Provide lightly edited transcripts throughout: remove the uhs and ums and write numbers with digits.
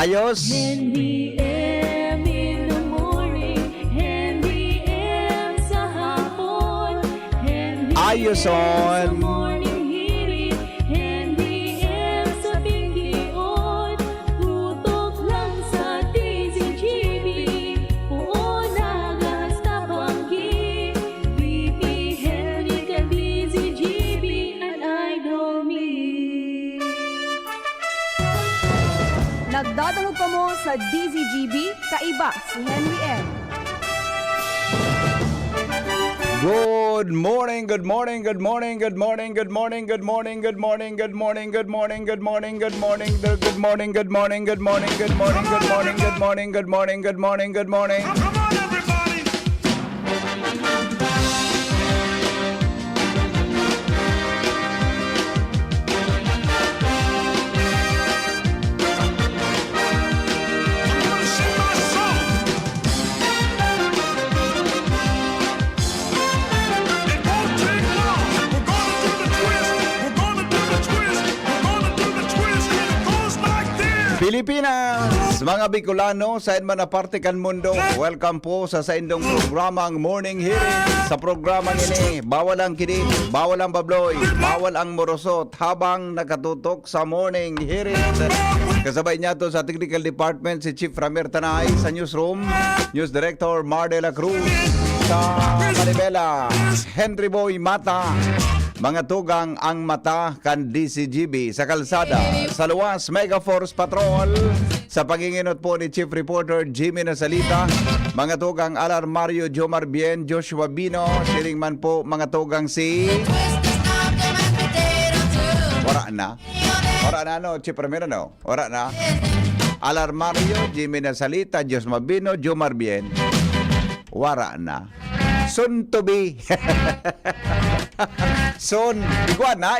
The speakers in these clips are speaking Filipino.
Ayos. Henry M in the morning, Henry M sa hapon, Henry Ayos M sa on. morning hirit, Henry M sa pinggion, tutok lang sa DZGB, oo nagas tabanggi, VP Henry ka DZGB, an idol me. Nagdadahog pa mo sa DZGB, kaiba si Henry M. Good morning, good morning, good morning, good morning, good morning, good morning, good morning, good morning, good morning, good morning, good morning, good morning, good morning, good morning, good morning, good morning, good morning, good morning, good morning, good morning. Come on, everybody! I'm gonna sing my song. It won't take long. We're gonna do the twist. We're gonna do the twist. We're gonna do the twist. And it goes like this. Pilipinas, mga Bicolano, saan man napartikan mundo, welcome po sa indong programang Morning Hearing. Sa programang ini, bawal ang kinig, bawal ang babloy, bawal ang morosot habang nakatutok sa Morning Hearing. Kasabay niya to sa Technical Department si Chief Ramir Tanay, sa Newsroom, News Director Mar de la Cruz, sa Manibela, Henry Boy Mata, mga tugang ang mata kan DCGB sa kalsada, sa luwas Mega Force Patrol, sa paginginot po ni Chief Reporter Jimmy Nasalita, mga tugang Alarmario Jomar Bien, Joshua Bino, siring man po mga tugang si Ora na no, Chief Ramiro no, ora na Alarmario, Jimmy Nasalita, Joshua Bino, Jomar Bien, wara na. Soon to be. Soon. Iguana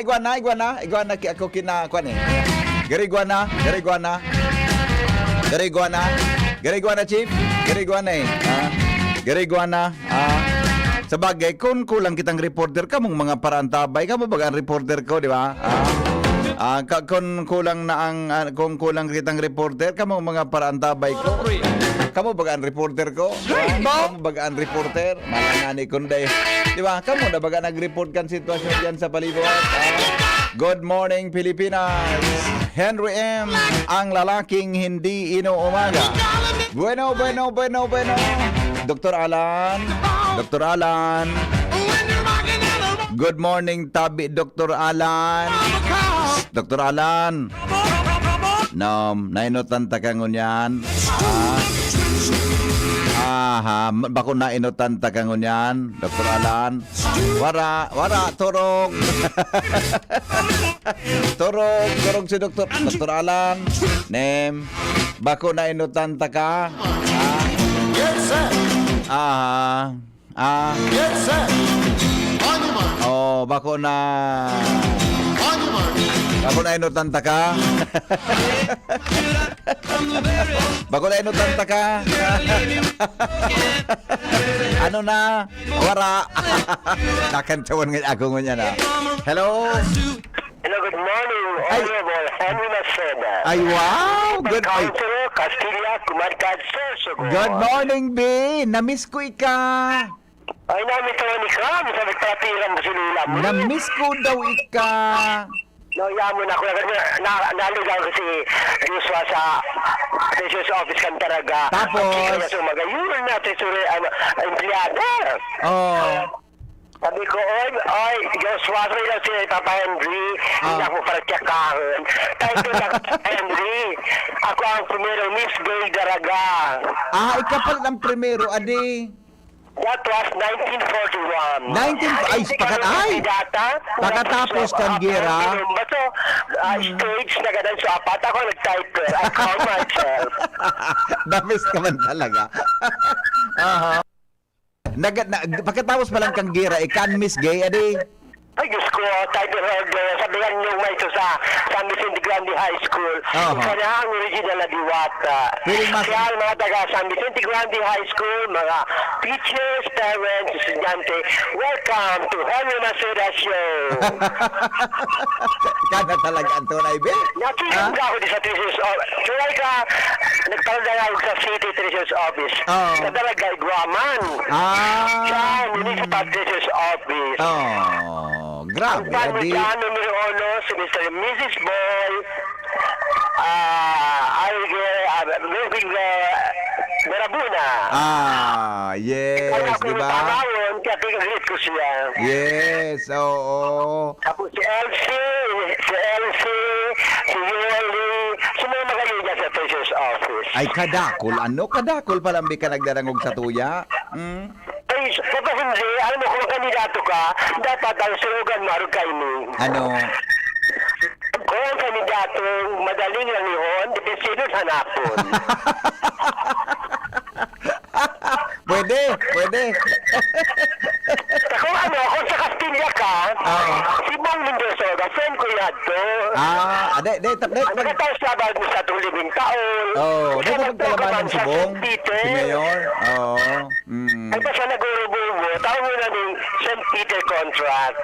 ki ako kinakuan eh. Gariguana chief. Gariguana eh. Gariguana. Sabagay kung kulang kitang reporter ka mong mga parantabay ka mo baga ang reporter ko, di ba? Kung kulang na ang kung kulang kitang reporter ka mong mga parantabay ko. Kamu bagaan reporter ko? Kamu bagaan reporter? Malangani kunday. Di ba? Kamu na baga nag-report kan sitwasyon diyan sa palibot. Good morning, Pilipinas. Henry M. Ang lalaking hindi inuumaga. Bueno. Dr. Alan. Good morning, Tabi Dr. Alan. Dr. Alan. Nainutan ta ka ngunyan. Bako na inutan ta ka ngunyan, Dr. Alan. Wara, turog. turog si Dr. Alan. Nem, bako na inutan ta ka. Yes, sir. Yes, sir. On your mark. Oh, bako na inutan ta ka. Bako na inutan ta ka. Ano na? Wara. Nakantawan nga ako nga na. Hello? Hello, good morning, Honorable Henry Maceda. Ay, wow! Councilor Castilla, Kumarkad, Sorsogon. Good morning, B. Namiss ko ika. Ay, namin ito ni Kram, sa nagpatiran mo si Lula mo. Namiss ko daw ika. Yaman ako, naligaw ko si Joshua sa Treasurer's Office kan talaga. Tapos? Magayunan na, Treasurer, empleyado. Oh. Sabi ko, oy, Joshua, sabi lang si Papa Henry, hindi ako para tiyakahan. Tayo lang, Henry, ako ang primero Miss Gay Daraga. Ikaw pala ang primero, adi. That was 1941. Pagkatapos kang gira. Stage na ganun sa apat. Ako nag-typer. I call myself. Namiss ka man talaga. Pagkatapos pa lang kang gira, kan Miss Gay, adi. Ay, Diyos ko, title holder. Sabihan niyo may ito sa San Vicente Grande High School. Aha. Isa na ang original na diwata. Pwede mas- Kaya ang mga taga San Vicente Grande High School, mga teachers, parents, estudyante, welcome to Henry Maceda Show. Kana talaga ang tunay, be? Nakikinig ako di sa Treasurer's Office. Tulay ka, nagpalala ako sa City Treasurer's Office. Oo. Sa talaga, Guaman. Sa Ah. Municipal Treasurer's Office. Oh, grabe. Ang Adi. pamilya numero 1, si Mr. and Mrs. Boy, Berabuna. Yes, Kaya ako di yung ba? panawon, kaya pinag-greet ko siya. Yes, oo. Tapos si Elsie, si Yoli, sumama kayo dyan sa Treasurer's Office. Ay, kadakol. Ano? Kadakol palang ka nagdarangog sa tuya? Hmm? Ay, kapag hindi, alam mo kung kandidato ka, dapat ang slogan mo kayo mo. Ano? Kung ang kandidato, madaling lang yun, depende hanapon. Pwede. Kung ano, kung sa Castilla ka, Oo. si Bang Mendoza, friend ko yan to. Pag... Nakataos na ba mo sa 2 taon? Oh, Isa di ba magkalabanan si Bong? Peter. Si Mayor? Oo. Ay pa sa naguro-bubo, tawag mo na ng St. Peter contract.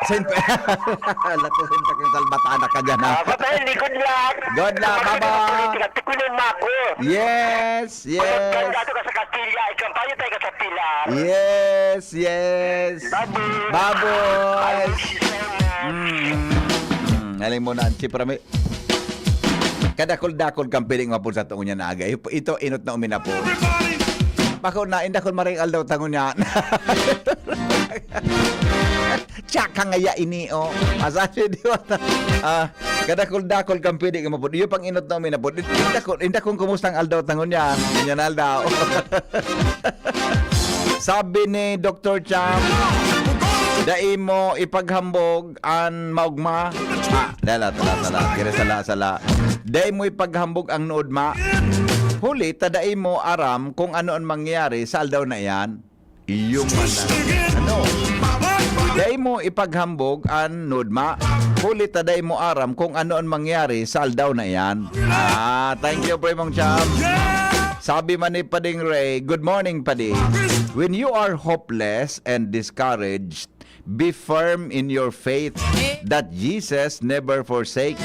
Latusin pa kyung salbatana ka dyan, ha? Papayali, good luck. Good luck, bye-bye. Tikunin mo ako. Yes. Kung kandidato ka sa Castilla, ikampanya tayo ka sa Pilar. Yes. Baboy. Aling mo na, si Prame. Kadakol-dakol kang piling mapun sa tungo niya na agay. Ito, inot na umina po. Everybody, Bako na, indakol maringal daw tango niya. Tsaka ngaya ini, oh. Masabi, di ba? Kadakol-dakol kang piling mapun. Iyo pang inot na umina po. Indakol kumustang aldaw tango niya. Yan aldaw. Sabi ni Dr. Cham, dai mo ipaghambog an maugma. Tala. Kira sala. Dai mo ipaghambog ang nood ma. Huli, tadai mo aram kung ano ang mangyayari sa aldaw na yan. Iyong ano? Dai mo ipaghambog an nood ma. Huli, taday mo aram kung ano ang mangyayari sa aldaw na yan. Thank you, Primong Cham. Sabi man ni Pading Ray, good morning, Padi. When you are hopeless and discouraged, be firm in your faith that Jesus never forsakes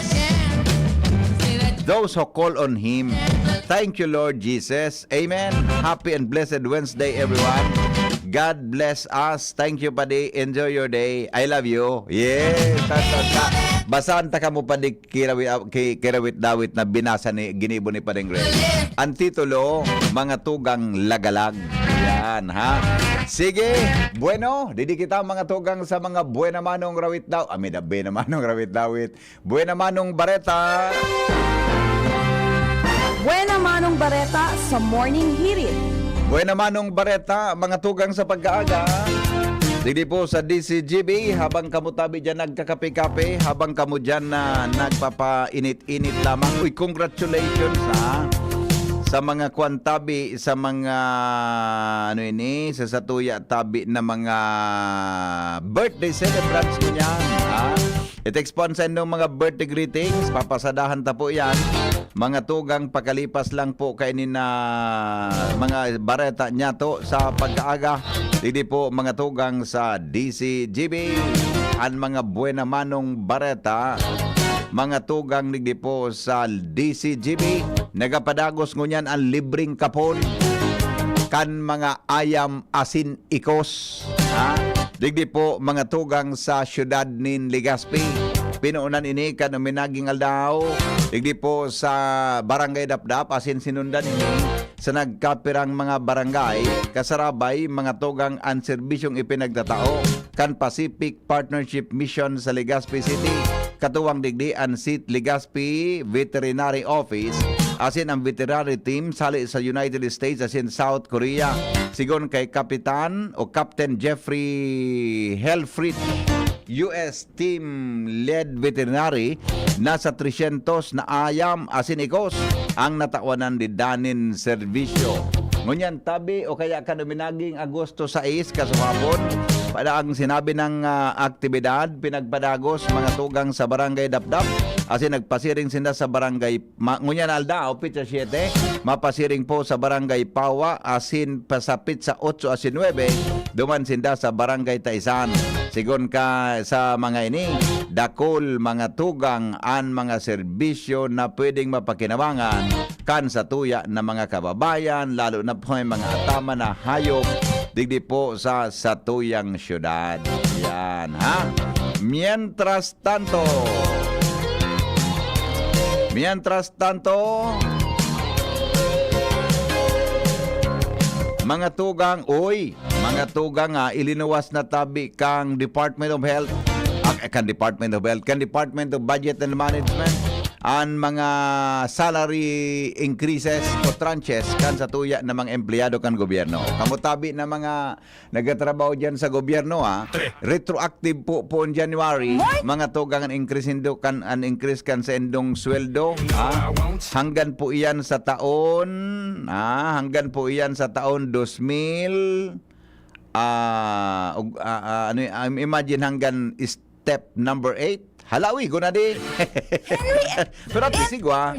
those who call on Him. Thank you, Lord Jesus. Amen. Happy and blessed Wednesday, everyone. God bless us. Thank you, Padi. Enjoy your day. I love you. Yes. Basahan ta ka mo, Padi, kirawit dawit na binasa ni ginibo ni Pading Ray. Ang titulo, Mga Tugang Lagalag. Yan, ha? Sige, bueno, didi kita mga tugang sa mga buena manong rawit daw. Amida, buena manong rawit dawit. Buena manong bareta. Buena Manong Bareta sa Morning Hirit. Buena manong bareta, mga tugang sa pag-aaga. Didi po sa DCGB, habang kamu tabi dyan nagkakape-kape, habang kamu dyan na nagpapainit-init lamang. Uy, congratulations, ha? Sa mga kwantabi, sa mga sa satuya tabi na mga birthday celebrants ko niyan, ha? I-exponsan ng mga birthday greetings, papasadahan ta po yan. Mga tugang pakalipas lang po kay ni na mga bareta niya to sa pagkaaga. Didi po mga tugang sa DCGB, ang mga buena manong bareta, mga tugang digdi po sa DCGB, nagapadagos ngunyan ang libreng kapon kan mga ayam asin ikos, ha? Digdi po mga tugang sa syudad nin Legazpi, pinuunan ini kan minaging aldaw. Digdi po sa barangay Dapdap, asin sinundan ini sa nagkapirang mga barangay, kasarabay mga tugang ang serbisyong ipinagtatao kan Pacific Partnership Mission sa Legazpi City, katuwang digdi ang SEAT Legazpi Veterinary Office, asin ang veterinary team sali sa United States asin South Korea. Sigon kay Kapitan o Captain Jeffrey Helfrich, US team led veterinary, nasa 300 na ayam asin ikos ang natawanan di danin serbisyo. Ngunyan tabi o kaya kanuminaging Agosto 6 kasumapon, Para ang sinabi ng aktibidad, pinagpadagos mga tugang sa barangay Dapdap. Asin nagpasiring sinda sa barangay Ngunyan Alda, Pizza 7. Mapasiring po sa barangay Pawa. Asin pasapit sa 8 asin 9. Duman sinda sa barangay Taisan. Sigon ka sa mga ini, dakol mga tugang an mga serbisyo na pwedeng mapakinabangan kan sa tuya na mga kababayan, lalo na po may mga atama na hayop digdi po sa satuyang syudad. Yan, ha? Mientras tanto, mga tugang, ilinuwas na tabi kang Department of Health, kan Department of Budget and Management, ang mga salary increases o tranches kan sa tuya ng mga empleyado kan gobyerno. Kamutabi na mga nagatrabaho dyan sa gobyerno, retroactive po on January, mga tugang ang increase kan sa endong sweldo, hanggang po iyan sa taon 2000, imagine hanggang step number 8. Halawi, gunadi. Pero at least igwa.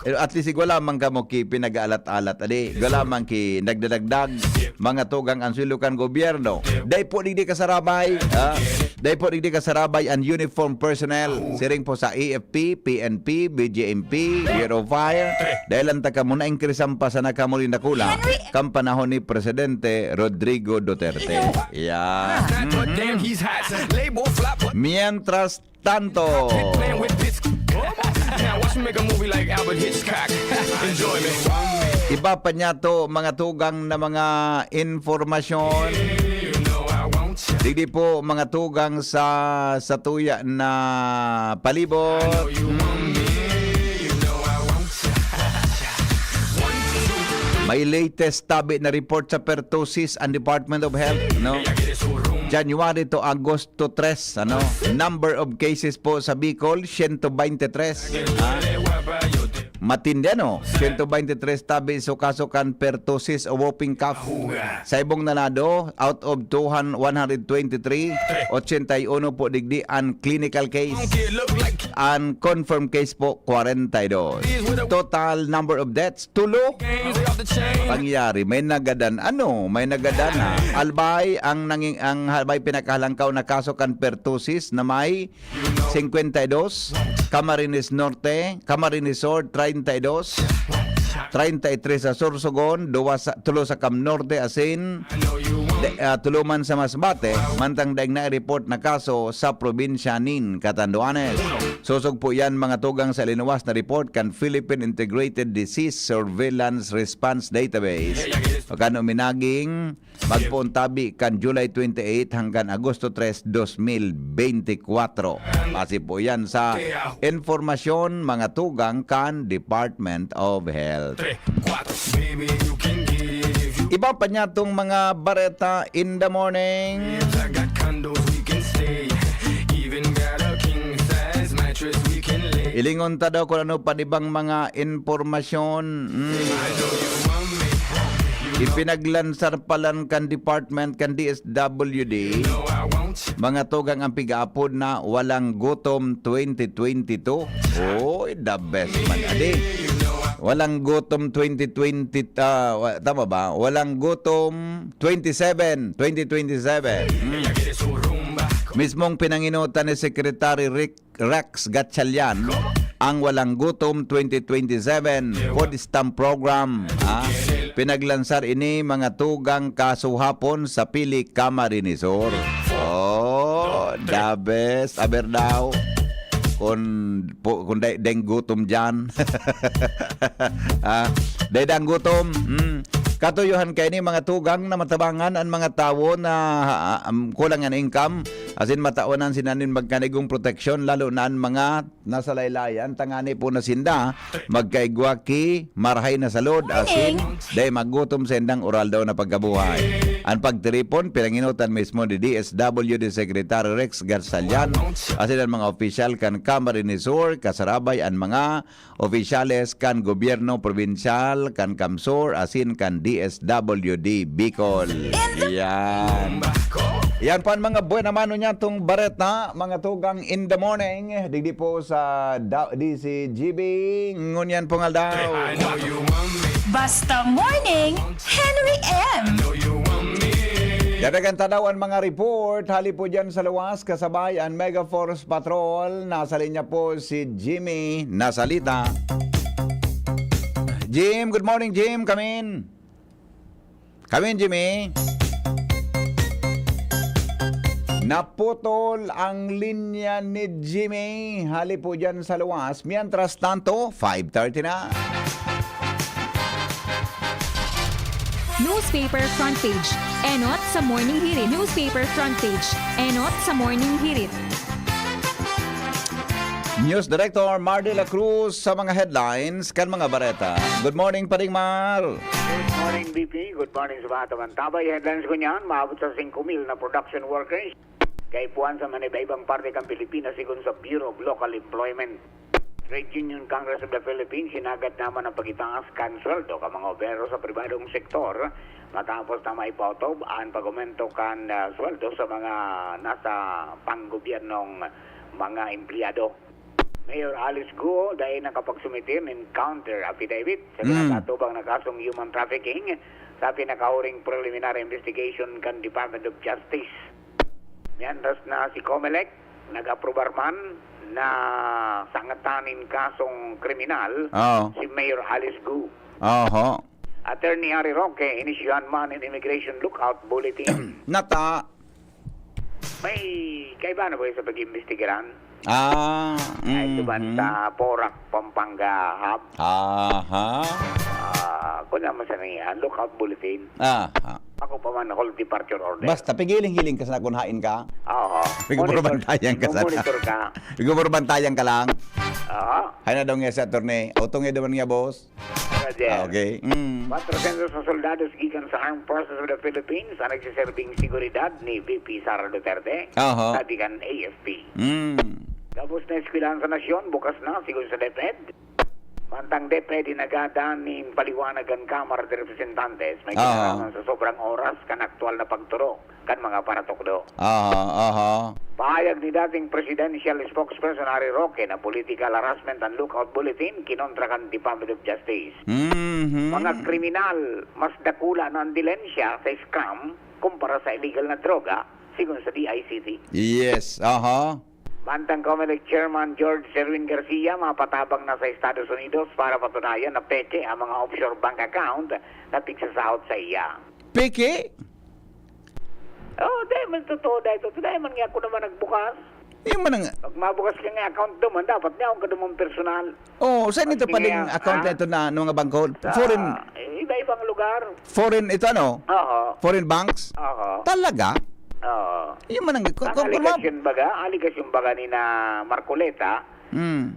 At least igwa lamang ka mo ki pinag-alat-alat. Igwa lamang ki nagdadagdag mga tugang ang silukan gobyerno. Dahil po digdi kasarabay. Dahil po digdi kasarabay ang uniform personnel. Siring po sa AFP, PNP, BJMP, Bureau of Fire. Dahil ang taka muna increasean pa sa nakamuli na kula kam panahon ni Presidente Rodrigo Duterte. Yan. Mientras tanto, iba pa niya to mga tugang na mga informasyon. Digdi po mga tugang sa tuya na palibot. May latest tabi na report sa pertussis ang Department of Health, no? January to Agosto 3, number of cases po sa Bicol 123. Matindi 123 tabi sukasukan pertussis o whooping cough. Sa ibong nanado, out of 123, 81 po digdi ang clinical case. Ang confirmed case po 42. Total number of deaths 2. Pangyari may nagadan albay ang albay pinakahalangkaw na kaso kan pertussis na may 52, Camarines Norte, Camarines Sur 32, 33 sa Sorsogon, 3 sa Cam Norte asin tuluman sa Masbate, mantang daig na report na kaso sa probinsya nin Catanduanes. Susog po yan mga tugang sa linuwas na report kan Philippine Integrated Disease Surveillance Response Database. Kan uminaging magpuntabi kan July 28 hanggang Agosto 3, 2024. Base po yan sa informasyon mga tugang kan Department of Health. Iba pa niya itong mga bareta in the morning. Ilingon ta daw kung ano pa ibang mga informasyon. Ipinaglansar palan kan department kan DSWD. Mga tugang ang pigaapod na walang gutom 2022. Oh, the best man adi. Walang gutom 2020, tama ba? Walang gutom 2027. Mismong pinanginutan ni Secretary Rex Gatchalian ang walang gutom 2027 food stamp program. Pinaglansar ini mga tugang kasuhapon sa Pili Camarines Sur. Oh, the best. Aber daw. Kung deng gutom dyan. Deng gutom. Katuyuhan kay ni mga tugang na matabangan ang mga tao na kulang ang income. Asin mataonan sinanin magkanigong proteksyon lalo na ang mga nasa laylayan. Tangani po na sinda magkaigwa ki marhay na salod. Asin day maggutom sendang oral daw na pagkabuhay. Ang pagtiripon pinanginutan mismo ni DSWD Secretary Rex Garsalian. Asin ang mga opisyal kan Camarines Sur, kasarabay ang mga opisyales kan gobyerno probinsyal kan Kamsur asin kan DSWD Bicol. Yan. Yan pa ang mga buwan naman niya itong bareta, mga tugang in the morning. Digdi po sa DCGB. Ngunyan po nga daw. Basta Morning, Henry M. Dadagan tanawan mga report, hali po dyan sa luwas, kasabay ang Mega Force Patrol. Nasa linya po si Jimmy Nasalita. Jim, good morning Jim, come in. Come in Jimmy. Naputol ang linya ni Jimmy, hali po dyan sa luwas. Mientras tanto, 5:30 na. Newspaper front page. Enot sa morning hirit. Newspaper front page. Enot sa morning hirit. News Director Mar de la Cruz sa mga headlines kan mga bareta. Good morning, Paring Mar. Good morning, BP. Good morning sa mga tabay. Headlines ko niyan, maabot sa 5,000 na production workers. Kaipuan sa maniba-ibang parte ng Pilipinas sigon sa Bureau of Local Employment. Trade Union Congress of the Philippines, sinagat naman ang pagitaas cancelled o ka mga obrero sa pribadong sektor matapos na may pautob ang pagumento kan sweldo sa mga nasa panggobyernong mga empleyado. Mayor Alice Guo dahil nakapagsumitir ng counter affidavit sa pinakatubang na kasong human trafficking sa pinakahuring preliminary investigation kan Department of Justice. Mientras na si Comelec nag-aprobar man na sangatanin kasong kriminal si Mayor Alice Guo. Attorney Harry Roque inisyohan man in Immigration Lookout Bulletin. Nata. May kaiba na ba sa pag-imbestigaran? Mm-hmm. Ito ba sa Porac, Pampanga Hub? Kung naman sa niya, Lookout Bulletin. Ako pa man, hold departure order. Basta pigiling-hiling ka sa nakunhain ka. Oo. Pigumurbantayan ka sa Monitor ka. Pigumurbantayan ka lang. Oo. Hay na daw nga sa attorney. Auto nga daw nga boss. Okay. 400 sa soldados gikan sa Armed Forces of the Philippines ang nagsiserving seguridad ni VP Sara Duterte. Sabi kan AFP. Tapos na eskwelahan sa nasyon, bukas na, siguro sa DepEd. Mantang DepEd, inagadan ni paliwanagan Kamara de Representantes, may kinaraman sa sobrang oras kan aktual na pagturo kan mga paratokdo. Pahayag ni dating Presidential Spokesperson Harry Roque na political harassment and lookout bulletin kinontra kan Department of Justice. Mga kriminal, mas dakula ng dilensya sa scam kumpara sa illegal na droga, sigun sa DICT. Yes, Mantang Comelec Chairman George Serwin Garcia mapatabang na sa Estados Unidos para patunayan na peke ang mga offshore bank account na pigsasahod sa iya. Peke? Dahil man totoo dahil totoo. Dahil man nga ako naman nagbukas. Yung man ang... Pag mabukas ka nga account doon, dapat niya akong kadumang personal. Saan ito paling account na ito na mga bangko? Foreign... Iba-ibang lugar. Foreign ito ano? Foreign banks? Talaga? Yung man ang... Aligasyon baga ni na Marcoleta.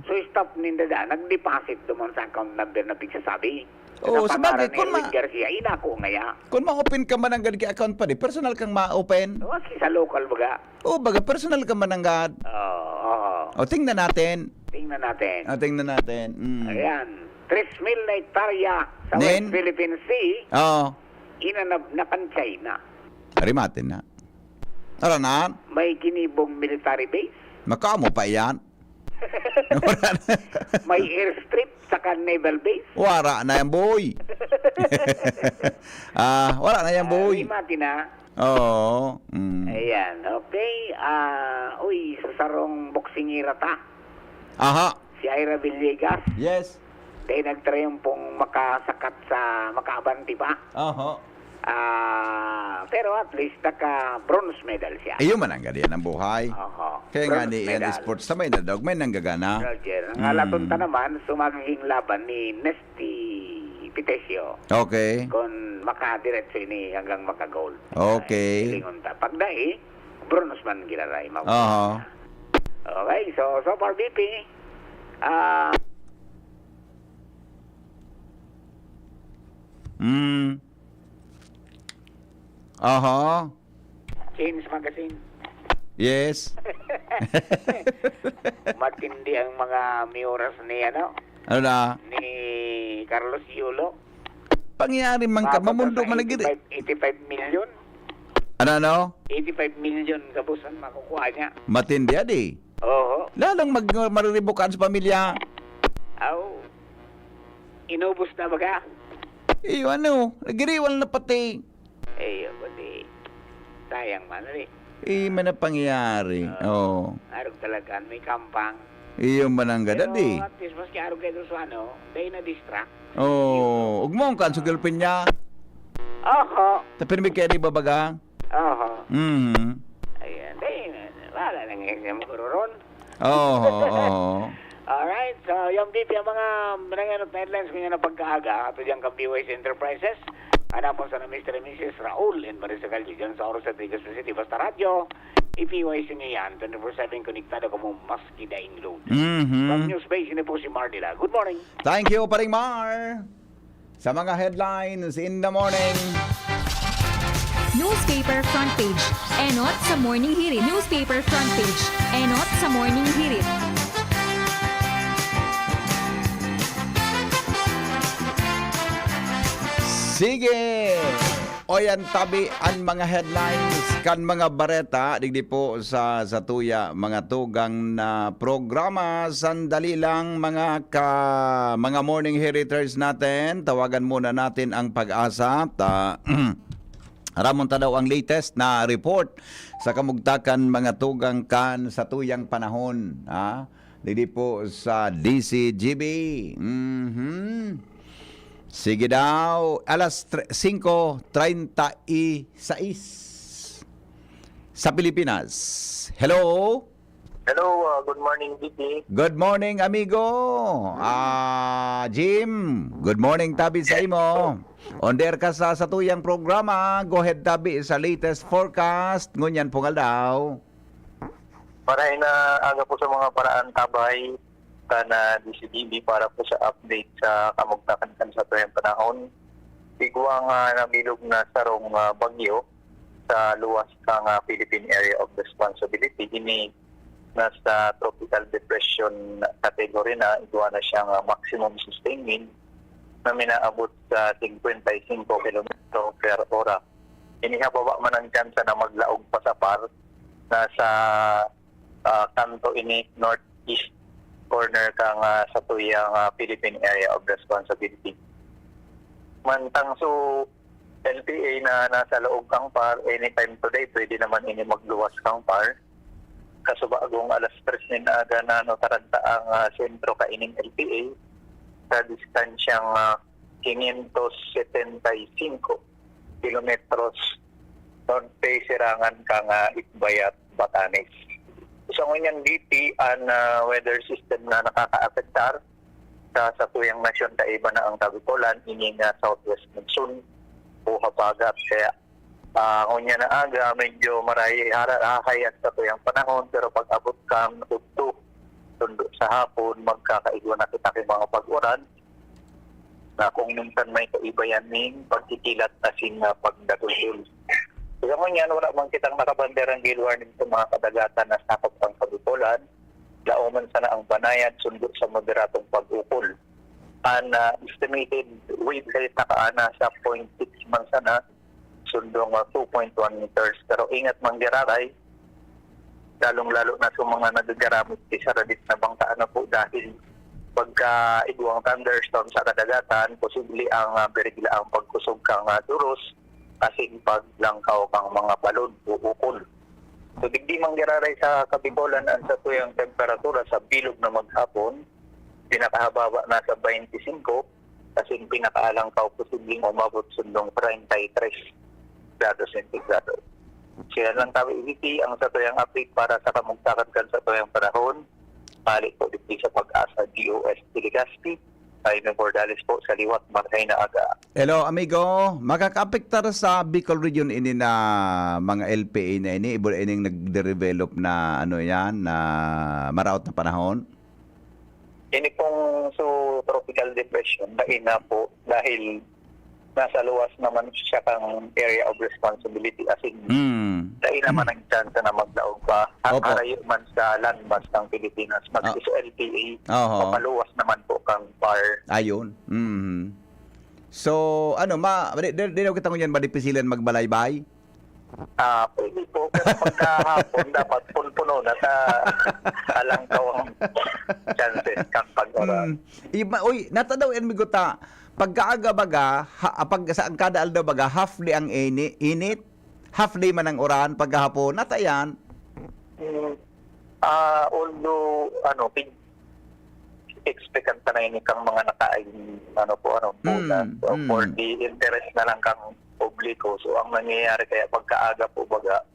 So stop ninda nag-deposit doon sa account number na pigsasabi. Sabagay, Garcia, inako ngaya. Kung ma-open ka man ang ganyan account pa personal kang ma-open. Sa local baga. Baga, personal ka man ang gad. Tingnan natin. Tingnan natin. Tingnan natin. Ayan. 3,000 na hektarya sa West Philippine Sea. Inanab na kan China. Arimatin na. Tara na. May kinibong military base. Makamo pa yan. May airstrip saka naval base. Wala na yan, boy. Wala na yan, boy. Mati na. Ayan, okay. Sa sarong boksingera ta. Si Ira Villegas. Yes. Dahil nagtriumpong makasakat sa makaabanti pa. Pero at least naka-bronze medal siya. Ayun man ang ganyan ang buhay. Kaya nga ni Ian Sports sa may nadog, may nanggagana. Roger. Ang halatunta naman, sumaging laban ni Nesty Pitesio. Okay. Kung makadiretso ini hanggang maka-gold. Okay. Pagdai, bronze man ginaray. Okay, so far BP, Change Magazine. Yes. Matindi ang mga mioras ni Ano na? ni Carlos Yulo. Pangyari man ka, mamundo man lagi. 85 million. Ano? 85 million kabusan makukuha niya. Matindi adi. Oo. Lalong mariribukan sa pamilya. Aw. Inubos na baga? Iyo ano, nagiriwal na pati. Eh, pati. Sayang man rin. Man na pangyayari. Oo. Arog talaga, may kampang. Iyo man ang Pero gadadi. at least maski arog kayo sa ano, dahil na-distract. Oo. Ug mo ang kan sa girlfriend niya. Oho. Tapirmi kaya di babaga? Oho. Mhm. Ayan, dahil wala nang exam ko ron. Oo. Alright, so yung BP ang mga nangyayot na headlines ko na pagkaaga ato diyang kang BYS Enterprises. Hanapon sa na Mr. and Mrs. Raul and Marisa Calcio dyan sa Oros at Vegas City. Basta radyo, i-PYS nyo yan. 24/7 konektado ka mo maski daing load. From Mhm. Newsbase, ini po si Mardila. Good morning. Thank you, Paring Mar. Sa mga headlines in the morning. Newspaper front page. Enot sa morning hirit. Newspaper front page. Enot sa morning hirit. Sige! O yan tabi ang mga headlines kan mga bareta digdi po sa tuya mga tugang na programa sandali lang mga morning heriters natin tawagan muna natin ang pag-asa Ramon ta daw ang latest na report sa kamugtakan mga tugang kan sa tuyang panahon digdi po sa DCGB. Sige daw, alas 5:36 sa Pilipinas. Hello? Hello, good morning, VP. Good morning, amigo. Jim, good morning tabi sa imo. Onder ka sa tuyang programa. Go ahead tabi sa latest forecast. Ngunyan pungal daw. Para aga po sa mga paraan tabay na DCDB para po sa update sa kamugtakan kan sa tuyang panahon. Bigwang nabilog na sarong bagyo sa luwas ng Philippine Area of Responsibility. Ini nasa tropical depression category na igwa na siyang maximum sustained wind na minaabot sa 55 km per hora. Inihababa man ang tsansa na maglaog pa sa par nasa kanto ini northeast corner kang sa tuyang Philippine Area of Responsibility. Mantang so LPA na nasa loob kang par, anytime today pwede naman ini magluwas kang par. Kasubagong alas 3 na aga na taranta ang sentro kaining LPA sa distansyang 575 kilometros norte sirangan kang Itbayat, Batanes. Sa ngunyan DP ang weather system na nakaka-apektar sa tuyang nasyon kaiba na ang Tabicolan ining southwest monsoon o habagat kaya ngunyan na aga medyo maray hahayat sa tuyang panahon pero pag abot kang tundo sa hapon magkakaigwa na kita kay mga pag-uran na kung minsan may kaiba yan ning pagkikilat na sin pagdatulul. Kaya ngunyan, wala mang kitang nakabanderang gale warning sa mga kadagatan na sakop ng Tabicolan. Lauman sana ang banayad, sundo sa moderatong pag-ukol. Ang estimated wave height nakaana sa 0.6 man sana, sundong 2.1 meters. Pero ingat mang giraray, lalong-lalo na sa mga nagagaramit sa radit na bangkaan na po dahil pagka igwang thunderstorm sa kadagatan, posible ang berigla ang pagkusog kang duros, kasi paglangkaw kang mga balon o ukol. So digdi manggiraray sa Kabicolan ang sa tuyang temperatura sa bilog na maghapon, pinakahababa na sa 25, kasi pinakaalangkaw posibleng umabot sundong 33 grado centigrado. Siya lang tabi ibiti ang sa tuyang update para sa kamugtakan kan sa tuyang panahon. Palit po digdi sa Pag-asa DOS Legazpi. Ay Bordales po sa liwat marhay na aga. Hello, amigo. Makaka-apektar sa Bicol region ini na mga LPA na ini, ibo ining nagde-develop na yan, na maraot na panahon? Ini pong tropical depression na ina po dahil nasa luwas naman siya kang area of responsibility as in dahil naman ang chance na maglaog pa harayo man sa landmass ng Pilipinas magsiso LPA papaluwas naman po kang par ayun. So di daw kita ngunyan madipisilan magbalaybay? Pwede po. Pero pagkahapon, dapat punpuno na alang ko ang chances kang pag-oras. Uy, natadaw yan miguta. Pagkaaga baga, pag sa kada aldaw baga, half day ang init, half day man ang oran pagkahapon. Natayan. Although, expectant na yun kang mga bonus. So, for the interest na lang kang publiko. So, ang nangyayari kaya pagkaaga po baga,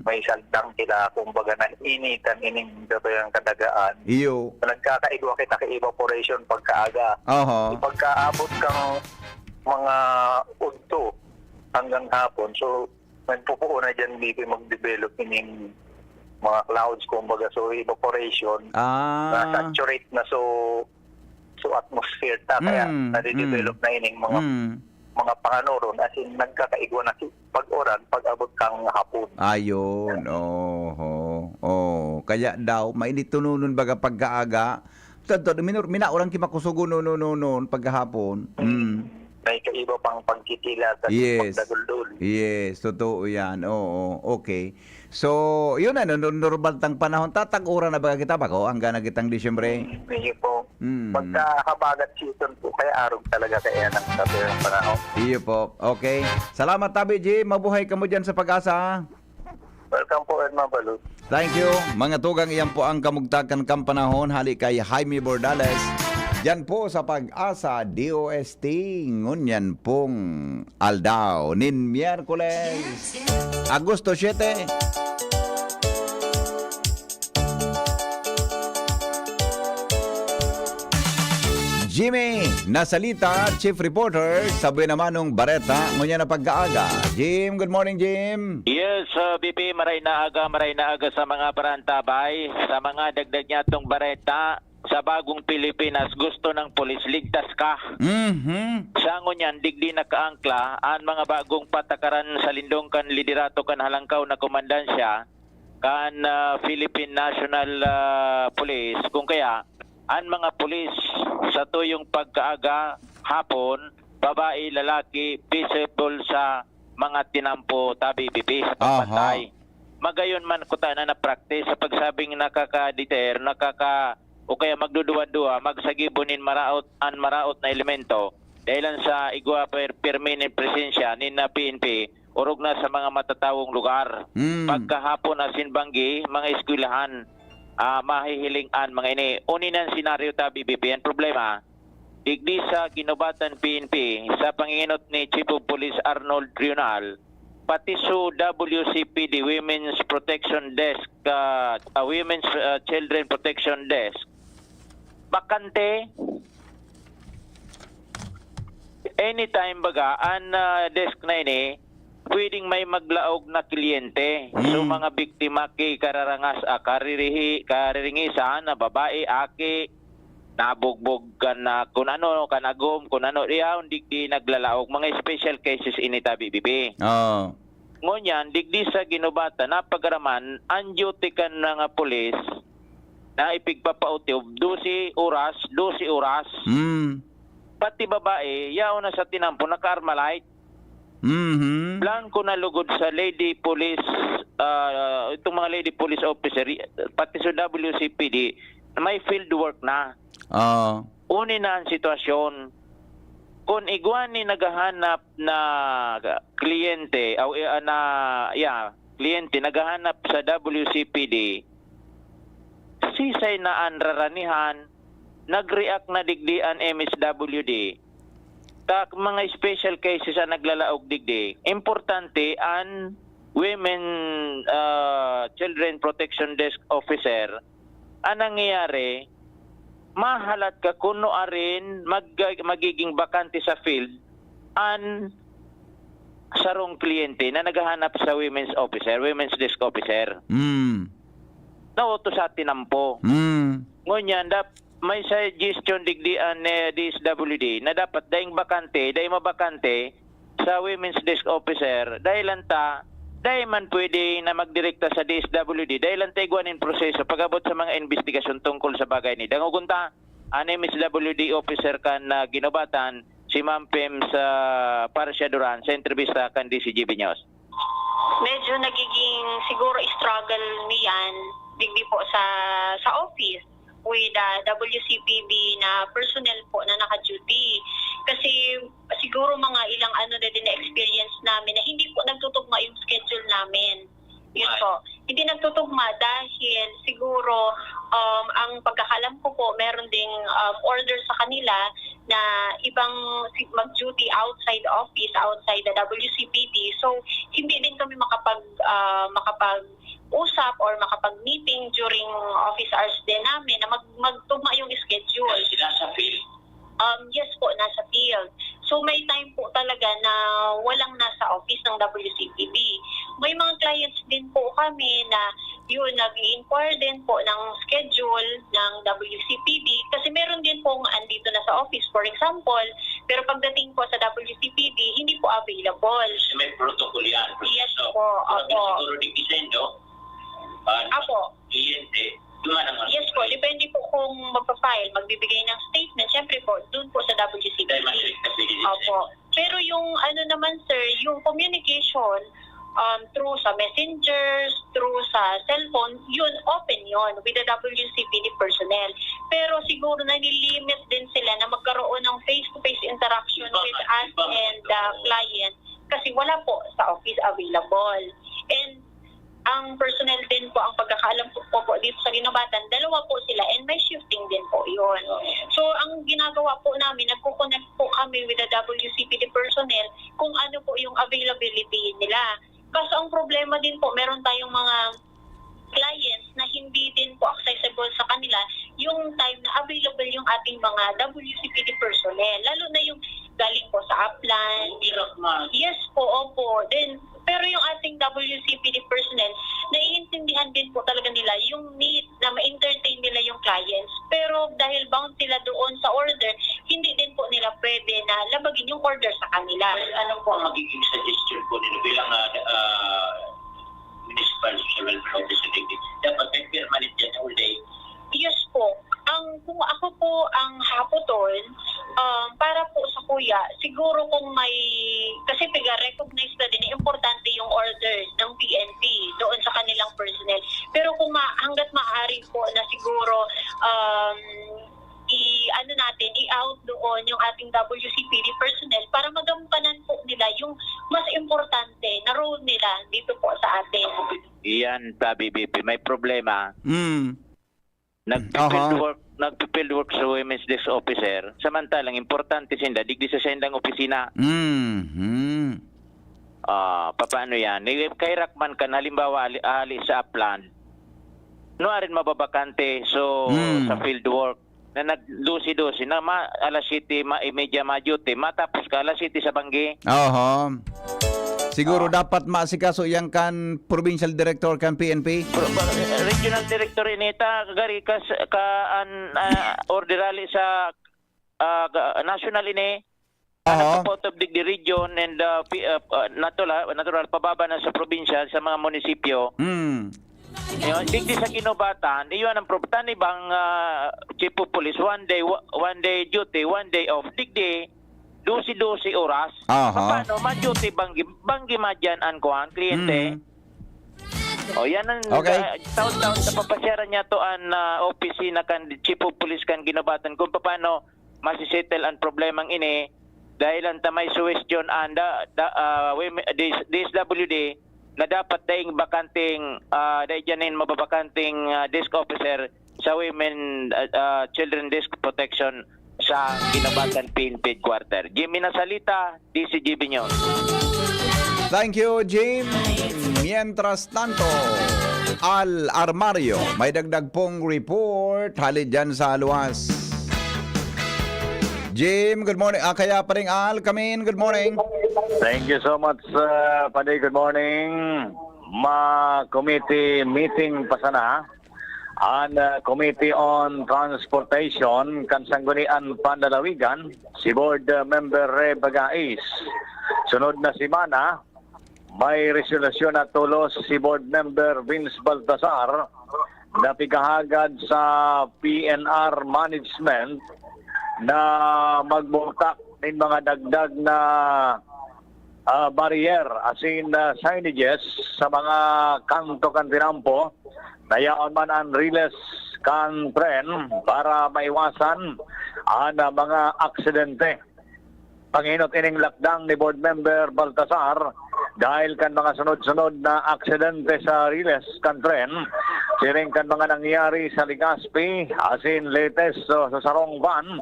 may saldang kila, kumbaga na initan, ining ang kadagaan. Iyo. So, nagkakaigwa kita kay evaporation pagkaaga. Oho. Pagkaabot kang mga udto hanggang hapon, so, nagpupuo na dyan dito mag-develop ining mga clouds, kumbaga, so evaporation, na-saturate na so atmosphere ta, kaya nade-develop na ining mga panganuron, as in nagkakaigwa na pag-oran, pag-abot kang hapon. Ayun, kaya daw, mainit tununon baga pagkaaga. Minaurang kimakusugo noon pagkahapon. May kaiba pang pagkitila at pagdaguldul. Yes, totoo yan. Oo, okay. So, yun na, normal tang panahon. Tatag-ura na baga kita ba ko? Hanggang na kitang Disyembre. Hindi po. Pagka-habagat season po, kaya araw talaga kaya ng sabi ng panahon. Iyo po. Okay. Salamat, Tabi G. Mabuhay ka mo dyan sa Pag-asa. Welcome po, Edma Balut. Thank you. Mga tugang, iyan po ang kamugtakan kang panahon. Hali kay Jaime Bordales. Diyan po sa Pag-asa DOST. Ngunyan pong aldaw. Nin Miyerkules. Agosto 7. Jimmy Nasalita, Chief Reporter, sabi naman nung Bareta, ngunyan na pagkaaga. Jim, good morning, Jim. Yes, BP, maray na aga sa mga barantabay, sa mga dagdag niya itong Bareta, sa bagong Pilipinas, gusto ng pulis, ligtas ka. Sa ngunyan, digdi na kaangkla, ang mga bagong patakaran sa lindong kan liderato kan halangkaw na komandansya, kan Philippine National Police, kung kaya, ang mga pulis sa tuyong pagkaaga, hapon, babae, lalaki, visible sa mga tinampo, tabi, BP, sa pagpatay. Magayon man ko na na-practice sa pagsabing nakaka-deter, o kaya magduduwa-duwa, magsagibunin maraot na elemento dahilan sa igwa permanent presensya ni na PNP, urog na sa mga matatawong lugar. Pagkahapon na sinbanggi, mga eskwelahan, mahihilingan mga ini. Uninang senaryo tabi BP, ang problema, digdi sa ginubatan PNP, sa panginginot ni Chief of Police Arnold Trional, pati sa WCPD, Women's Protection Desk, Women's Children Protection Desk, bakante. Anytime baga, ang desk na ini, pwedeng may maglaog na kliyente. So mga biktima kay kararangas, kariringisan na babae, aki, nabugbog ka na kung ano, kanagom, kung ano, riyaw, digdi naglalaog. Mga special cases ini tabi, bibi. Ngunyan, digdi sa ginubata, napagaraman, ang duty ka ng pulis, na ipigpapautyob, 12 oras. Pati babae, yaw na sa tinampo, naka-armalite. Blanco na lugod sa lady police, itong mga lady police officer, pati sa WCPD, may field work na. Unin na ang sitwasyon. Kung igwani naghahanap na kliyente, kliyente naghahanap sa WCPD, sisay na ang raranihan, nag-react na digdian MSWD, tak mga special cases ang naglalaog digdi, importante ang Women Children Protection Desk Officer, ang nangyayari, mahalat ka kuno arin magiging bakante sa field an sarong kliyente na naghahanap sa Women's Desk Officer. Nauto sa tinampo. Ngunyan, may suggestion digdian ni DSWD na dapat daing mabakante sa Women's Desk Officer dahilan dahil man pwede na magdirekta sa DSWD dahilan igwanin proseso pag-abot sa mga investigasyon tungkol sa bagay ni. Dangugunta, ang MSWD officer kan na ginubatan si Ma'am Pem sa Parasya Duran sa entrevista kan DCGB News. medyo nagiging siguro struggle niyan digdi po sa office with WCPD na personnel po na naka-duty. Kasi siguro mga ilang na din na experience namin na hindi po nagtutugma yung schedule namin. Yun po. Hindi nagtutugma dahil siguro ang pagkakalam ko po meron ding order sa kanila na ibang mag-duty outside the office, outside the WCPD. So, hindi din kami makapag-usap or makapag-meeting during office hours din namin na magtugma yung schedule. Sila sa field. Yes po, nasa field. So may time po talaga na walang nasa office ng WCPD. May mga clients din po kami na yun, nag-inquire din po ng schedule ng WCPD kasi meron din pong andito na sa office, for example, pero pagdating po sa WCPD, hindi po available. May protocol yan. Yes po, opo. Siguro di Vicendo. Apo. Kliyente. Yes po, depende po kung magpa-file, magbibigay ng statement, syempre po, dun po sa WCPD. Opo. Pero yung naman sir, yung communication through sa messengers, through sa cellphone, yun, open yun with the WCPD personnel. Pero siguro nanilimit din sila na magkaroon ng face-to-face interaction with us and the client kasi wala po sa office available. And ang personnel din po, ang pagkakaalam po dito sa Ginobatan, dalawa po sila and may shifting din po yun. So, ang ginagawa po namin, nagko-connect po kami with the WCPD personnel kung ano po yung availability nila. Kaso ang problema din po, meron tayong mga clients na hindi din po accessible sa kanila yung time na available yung ating mga WCPD personnel. Lalo na yung galing po sa upline. Yes po, opo. Then, pero yung ating WCPD personnel, naiintindihan din po talaga nila yung need na ma-entertain nila yung clients. Pero dahil bound sila doon sa order, hindi din po nila pwede na labagin yung order sa kanila. Ano po ang magiging suggestion po nila bilang municipal social welfare officer? Dapat may permanent yan all day. Yes po. Kung ako po ang hapon, para po sa kuya, siguro kung may, kasi recognize na din, importante yung order ng PNP doon sa kanilang personnel. Pero kung hanggat maaari po na siguro, i-out doon yung ating WCPD personnel para magampanan po nila yung mas importante na role nila dito po sa atin. Iyan, Tabi BP, may problema. Nagpipield work sa women's desk officer, samantalang importante sinda, digdi sa sendang opisina. Paano yan? Kay Rakman kan, halimbawa, ali sa upland, rin mababakante sa field work, na nag-dusi-dusi, na alas 7, media ma-duty, matapos ka alas 7 sa Banggi. Siguro dapat maasikaso yang kan provincial director kan PNP. Regional director inita gari orderali sa national ini. Support of the region and natural pababa na sa probinsya sa mga munisipyo. Yung digdi sa Ginobatan, iyon ang proptani bang chief of police one day duty, one day off. Digdi 12 oras. Paano ma-duty banggi madyan ang kuhan kliyente. Yan ang taon-taon na papasyaran niya to an opisina kan chief of police kan Ginobatan kung paano masisettle ang problemang ini dahil ang may suggestion and DSWD na dapat daing bakanting dahil mababakanting desk officer sa women children desk protection sa Ginobatan PNP Quarter. Jimmy Nasalita, DCGB News. Thank you, Jim. Mientras tanto, Al Armario, may dagdag pong report halid dyan sa Luwas. Jim, good morning. Kaya pa rin Al, come in. Good morning. Thank you so much, Paday. Good morning. Committee meeting pa sana. Ang Committee on Transportation, Kansanggunian Pandalawigan, si Board Member Re Bagais. Sunod na simana, may resolusyon na tulos si Board Member Vince Baltasar na pigahagad sa PNR Management na magbutak ng mga dagdag na barrier as in signages sa mga kanto kan tinampo na yaon man ang riles kan tren para maiwasan ang mga aksidente. Panginot ining lakdang ni Board Member Baltasar dahil kan mga sunod-sunod na aksidente sa riles kan tren, siring kan mga nangyari sa Legazpi, as in latest sa Sarong Van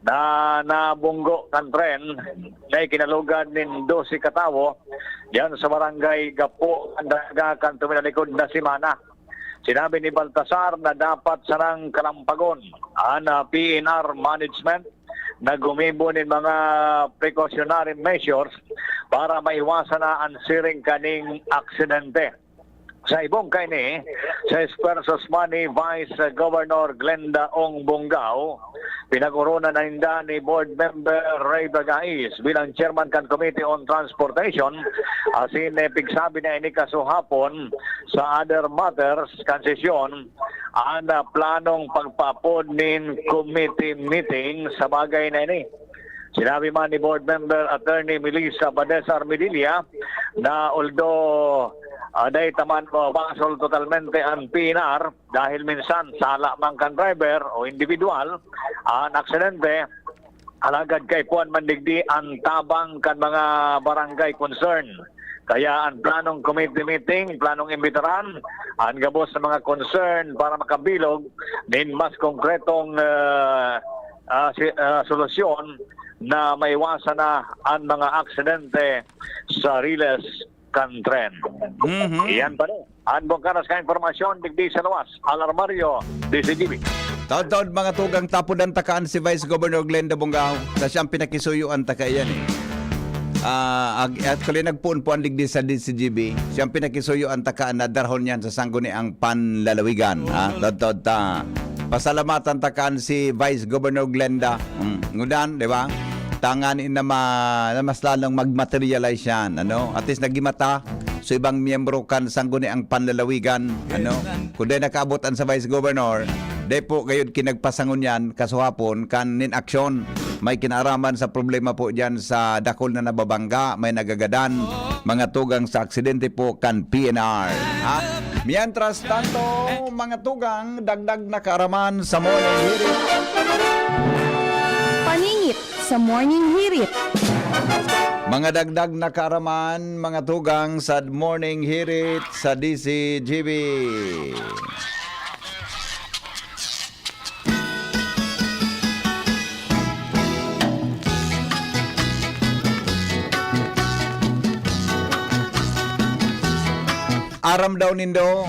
na nabunggo kan tren na ikinalugan nin 12 katawo yan sa barangay Gapo, ang daga kan tuminalikod na simana. Sinabi ni Baltasar na dapat sarang kalampagon ang PNR management na gumibo ng mga precautionary measures para maiwasan na ang siring kaning aksidente. Sa ibong kaini, sa Espersos Money Vice Governor Glenda Ong Bongao, pinag-uruna na hinda ni Board Member Ray Bagais bilang Chairman kan Committee on Transportation, asin pigsabi na ini kasuhapon sa other matters kan sesyon ang planong pagpapod nin committee meeting sa bagay na ini. Sinabi man ni Board Member Attorney Melissa Badesar Medilla na although dahil taman mo basol totalmente ang PNR dahil minsan sala man kan driver o individual ang aksidente, alagad kay Puan Mandigdi ang tabang kan mga barangay concern. Kaya ang planong committee meeting, planong imbitaran ang gabos sa mga concern para makabilog din mas konkretong solusyon na maiwasan na ang mga aksidente sa riles kan tren. Iyan pa rin. Ang bongkaras ka informasyon, digdi sa luwas. Alarmario, DCGB. Taon-taon mga tugang tapudan takaan si Vice Governor Glenda Bongao sa siyang pinakisuyuan taka yan eh. At kali nagpuun-puan digdi sa DCGB, siyang pinakisuyuan takaan na darhon yan sa sangguni ang panlalawigan. Taon-taon ta. Pasalamatan takaan si Vice Governor Glenda. Ngudan, di ba? Tanganin na mas lalong mag-materialize yan. At least nagimata so ibang miyembro kan sangguni ang panlalawigan. Kung di nakaabutan sa Vice Governor, di po kayo kinagpasangon yan kasuhapon kan nin aksyon. May kinaraman sa problema po dyan sa dakol na nababangga, may nagagadan, mga tugang sa aksidente po kan PNR. Mientras tanto, mga tugang, dagdag na kaaraman sa morning hirit. Paningit sa morning hirit. Mga dagdag na kaaraman, mga tugang sa morning hirit sa DCGB. Aram daw nindo,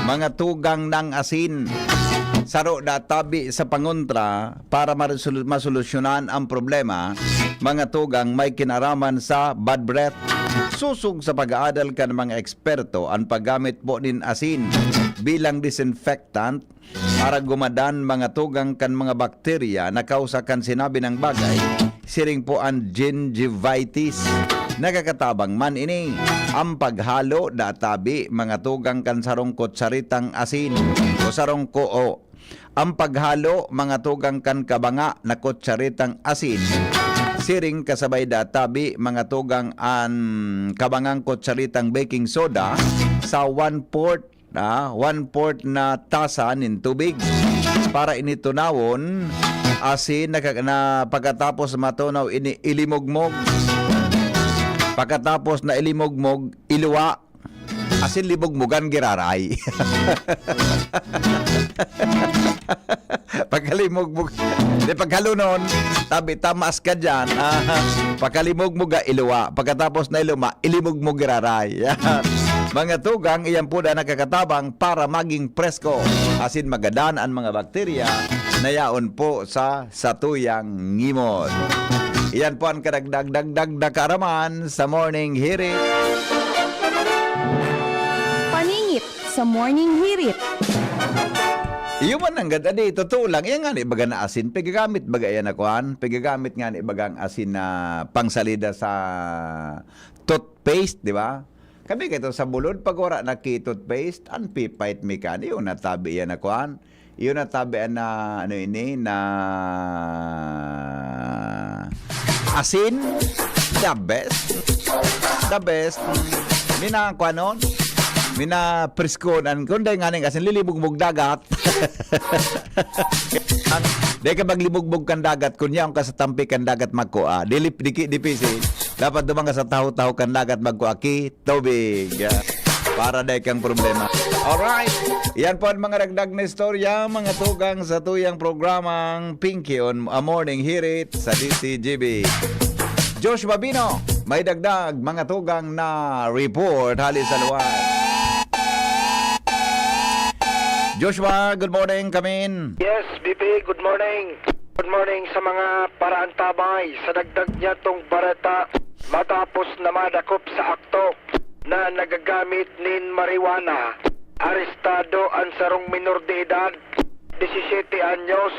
mga tugang ng asin. Saro da tabi sa pangontra para masolusyonan ang problema, mga tugang may kinaraman sa bad breath. Susog sa pag-aadal ka ng mga eksperto ang paggamit po din asin bilang disinfectant para gumadan mga tugang kan mga bakterya na kausakan sinabi ng bagay, siring po ang gingivitis. Nakakatabang man ini ang paghalo da tabi mga tugang kan sarongkot saritang asin o sarongko o ang paghalo mga tugang kan kabanga na kutsaritang asin siring kasabay da tabi mga tugang an kabangang kutsaritang baking soda sa 1/4 na tasa nin tubig para initunawon asin na pagkatapos matunaw ini ilimogmog. Pagkatapos na ilimogmog, iluwa, asin libogmogan giraray. Pagkalimogmog, pagkalunon, tabi tamas ka dyan, pagkalimogmog iluwa, pagkatapos na iluma, ilimogmog giraray. Mga tugang, iyan po na nakakatabang para maging presko, asin magadan ang mga bakterya na yaon po sa satuyang ngimot. Iyan po ang kadagdag na kaaraman sa morning hirit. Paningit sa morning hirit. Iyo man ang ganda di, totoo lang. Iyan nga ni baga na asin. Pigagamit baga yan akuan. Pigagamit nga ni bagang asin na pangsalida sa toothpaste, di ba? Kami kito sa bulod, pag wala na ki-toothpaste, ang pipait mekan. Iyo natabi yan akuan. Iyo natabi na na asin The best. The best. Mina kwanon. Mina preskonan kundi nga ning kasi lilibugbog dagat. Dahil ka maglibugbog kan dagat kunya ang kasatampi kan dagat magkuha. Dipisi. Dapat dumang ka sa taho-taho kan dagat magkuha ki tubig. Para dahil kang problema. Alright. Yan po ang mga ragdag na istorya, mga tugang sa tuyang programang Pinky on a Morning Hirit sa DCGB. Josh Babino, may dagdag mga tugang na report halis sa luwan. Joshua, good morning, kamin. Yes, BP, good morning. Good morning sa mga paraantabay. Sa dagdag niya tong barata, matapos na madakop sa akto na nagagamit nin marijuana, arestado ang sarong minor de edad, 17 anyos,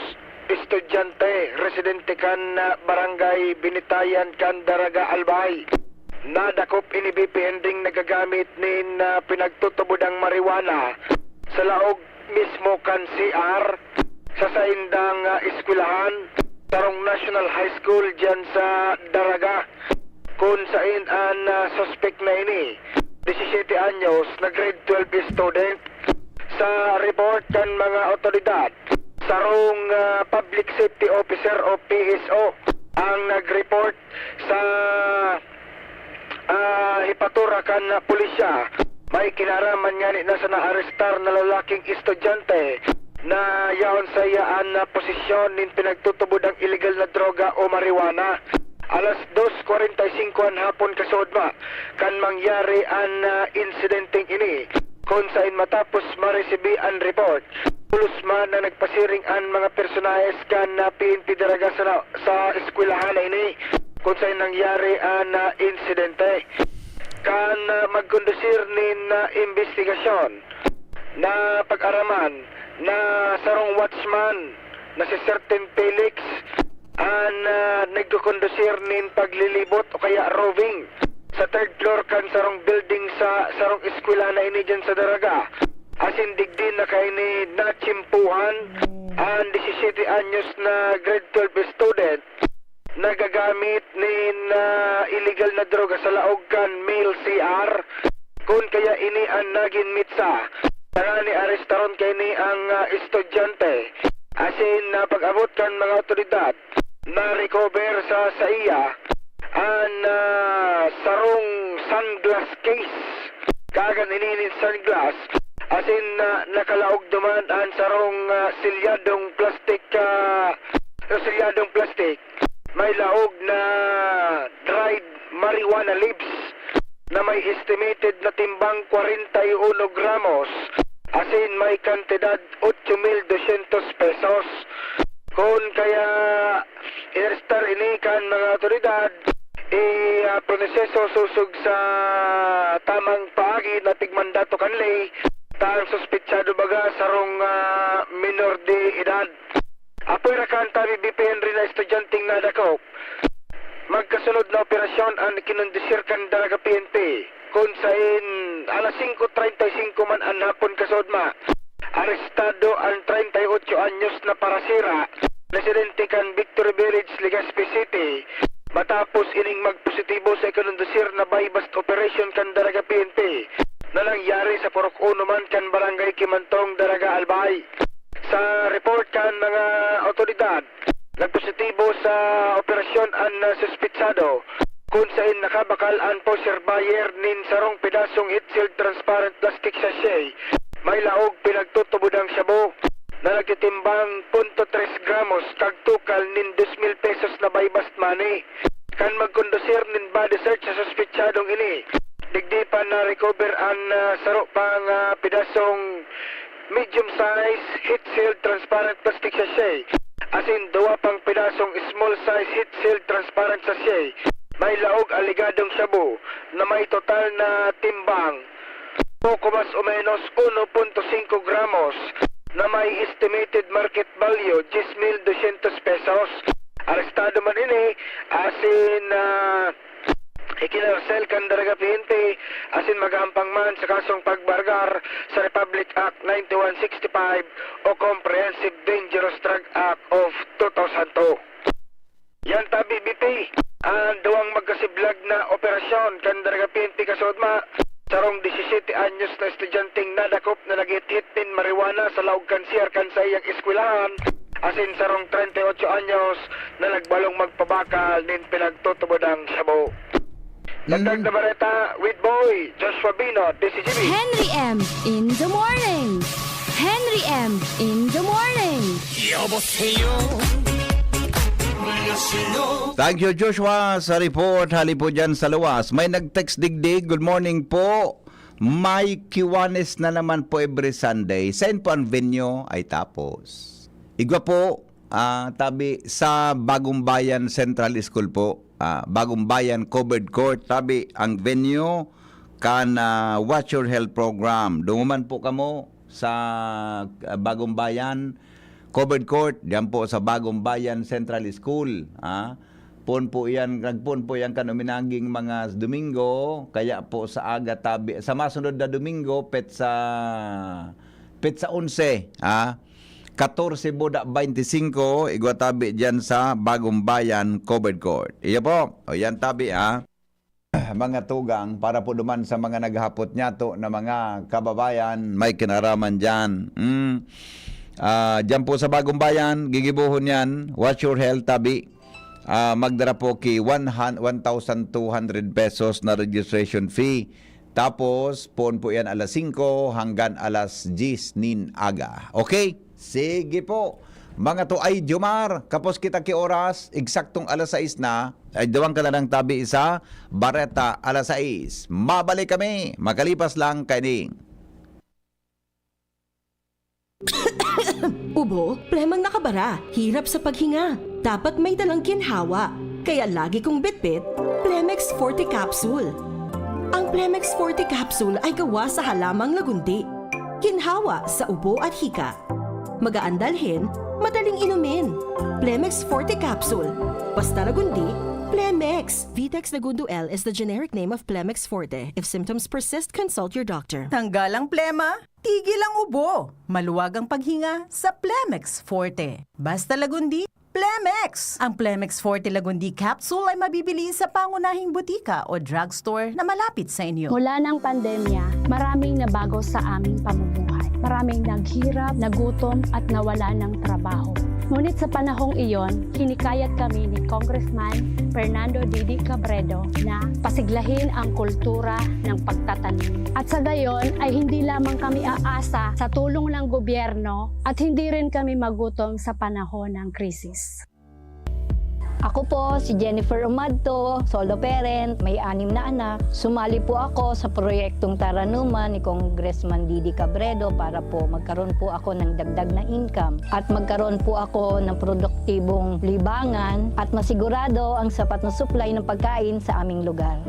estudyante, residente kan barangay Binitayan kan Daraga Albay. Nadakop ini BP ending nagagamit nin pinagtutubodang marijuana sa laog mismo kan CR sa saindang eskwelahan sarong National High School dyan sa Daraga kung sain ang suspect na ini 17 anyos na grade 12 student. Sa report kan mga otoridad sarong public safety officer o PSO ang nag-report sa hipatura kan pulisya. May kinaraman nga ni na sa naarestar na lalaking estudyante na yaon sa iyaan na posisyon nin pinagtutubod ang illegal na droga o marijuana. Alas 2:45 ang hapon kasodma kan mangyari ang insidenteng ini kung saan matapos maresibi ang report. Pulos man na nagpasiring ang mga personahes kan PNP Daraga sa eskwelahan na ini kung saan nangyari ang insidente. Kan magkondusir nin investigasyon na pag-araman na sarong watchman na si Certain Felix ang nagkondusir nin paglilibot o kaya roving sa third floor kan sarong building sa sarong eskwela na ini dyan sa Daraga. Asin digdin na kay ni nachimpuhan ang 17 anyos na grade 12 student nagagamit nin illegal na droga sa laog kan male CR kung kaya ini ang naging mitsa nga ni arestaron kay ni ang estudyante asin pag-abot kan mga otoridad na recover sa iya ang sarong sunglass case kagan ini sunglass asin nakalaog duman ang sarong silyadong plastic may laog na dried marijuana leaves na may estimated na timbang 41 gramos asin may kantidad 8,200 pesos. Kung kaya irestar ini kan mga otoridad proseso susug sa tamang paagi na tigmandato kanlay tang suspitsado baga sarong minor de edad. Apoy rakan tabi BP Henry na estudyanteng nadakop. Magkasunod na operasyon ang kinundisir kan Daraga PNP. Kung sain alas 5:35 man ang hapon kasodma. Arestado ang 38 anyos na parasira, residente kan Victory Village, Legazpi City. Matapos ining magpositibo sa kinundisir na bypass operation kan Daraga PNP na nangyari sa Purok 1 man kan Barangay Kimantong, Daraga Albay. Sa report kan mga otoridad, nagpositibo sa operasyon ang suspitsado kung saan nakabakal ang poster buyer nin sarong pedasong heat-sealed transparent plastic sachet. May laog pinagtutubod ang shabu na nagtitimbang 0.3 gramos kag tukal nin 2,000 pesos na bypass money. Kan magkondusir nin body search sa suspitsadong ini, digdi pa na recover ang saro pang pedasong medium size heat-sealed transparent plastic sachet asin duwa pang pedasong small size heat-sealed transparent sachet. May laog aligadong shabu na may total na timbang poco mas o menos 1.5 gramos na may estimated market value 10,200 pesos. Arestado man ini asin ikinarsel kan Daraga PNP asin magampang man sa kasong pagbargar sa Republic Act 9165 o Comprehensive Dangerous Drug Act of 2002. Yan tabi BP. Duwang magkasiblag na operasyon kan daraga PNP kasodma. Sarong 17 anyos na estudyanteng nadakop na nagit-hit din marijuana sa laog kansier kan sa iyang eskwelahan. Asin sarong 38 anyos na nagbalong magpabakal nin pinagtutubod ang sabo. Dagdag na bareta with boy Joshua Bino, DCGB. Henry M. in the morning. Henry M. in the morning. Thank you, Joshua, sa report. Hali po dyan sa luwas. May nag-text digdig. Good morning po. May Kiwanis na naman po every Sunday. Saan po ang venue ay tapos? Igwa po, tabi sa Bagong Bayan Central School po. Bagong Bayan Covered Court. Tabi ang venue kan Watch Your Health Program. Dumuman po kamo sa Bagong Bayan Covered Court. Diyan po sa Bagong Bayan Central School. Nagpun po yan kanuminaging mga Domingo. Kaya po sa aga tabi. Sa masunod na Domingo, pet sa 11. 14 boda 25, igwa tabi dyan sa Bagong Bayan Covered Court. Iya po, o yan tabi mga tugang para po duman sa mga naghapot niya to na mga kababayan, may kinaraman dyan. Dyan po sa Bagong Bayan, gigibuhon yan, Watch Your Health tabi. Magdara po ki 1,200 pesos na registration fee. Tapos, po yan alas 5 hanggang alas 10 nin aga. Okay? Sige po. Mga to ay Jomar, kapos kita ki oras, eksaktong alas 6 na, ay dawang ka na ng tabi isa, Bareta alas 6. Mabalik kami, makalipas lang kaning. Ubo, plemang nakabara, hirap sa paghinga. Dapat may dalang ginhawa. Kaya lagi kong bitbit, Plemex Forte Capsule. Ang Plemex Forte Capsule ay gawa sa halamang lagundi. Ginhawa sa ubo at hika. Magaan dalhin, madaling inumin. Plemex Forte Capsule. Basta lagundi, Plemex. Vitex Lagundo L is the generic name of Plemex Forte. If symptoms persist, consult your doctor. Tanggal ang plema, tigil ang ubo. Maluwag ang paghinga sa Plemex Forte. Basta lagundi, Plemex. Ang Plemex Forte Lagundi Capsule ay mabibili sa pangunahing butika o drugstore na malapit sa inyo. Mula ng pandemya, maraming nabago sa aming pamumuhay. Maraming naghirap, nagutom at nawala ng trabaho. Ngunit sa panahong iyon, hinikayat kami ni Congressman Fernando Didi Cabredo na pasiglahin ang kultura ng pagtatanim. At sa gayon ay hindi lamang kami aasa sa tulong ng gobyerno at hindi rin kami magutom sa panahon ng krisis. Ako po si Jennifer Umadto, solo parent, may 6 na anak. Sumali po ako sa proyektong Taranuman ni Congressman Didi Cabredo para po magkaroon po ako ng dagdag na income at magkaroon po ako ng produktibong libangan at masigurado ang sapat na supply ng pagkain sa aming lugar.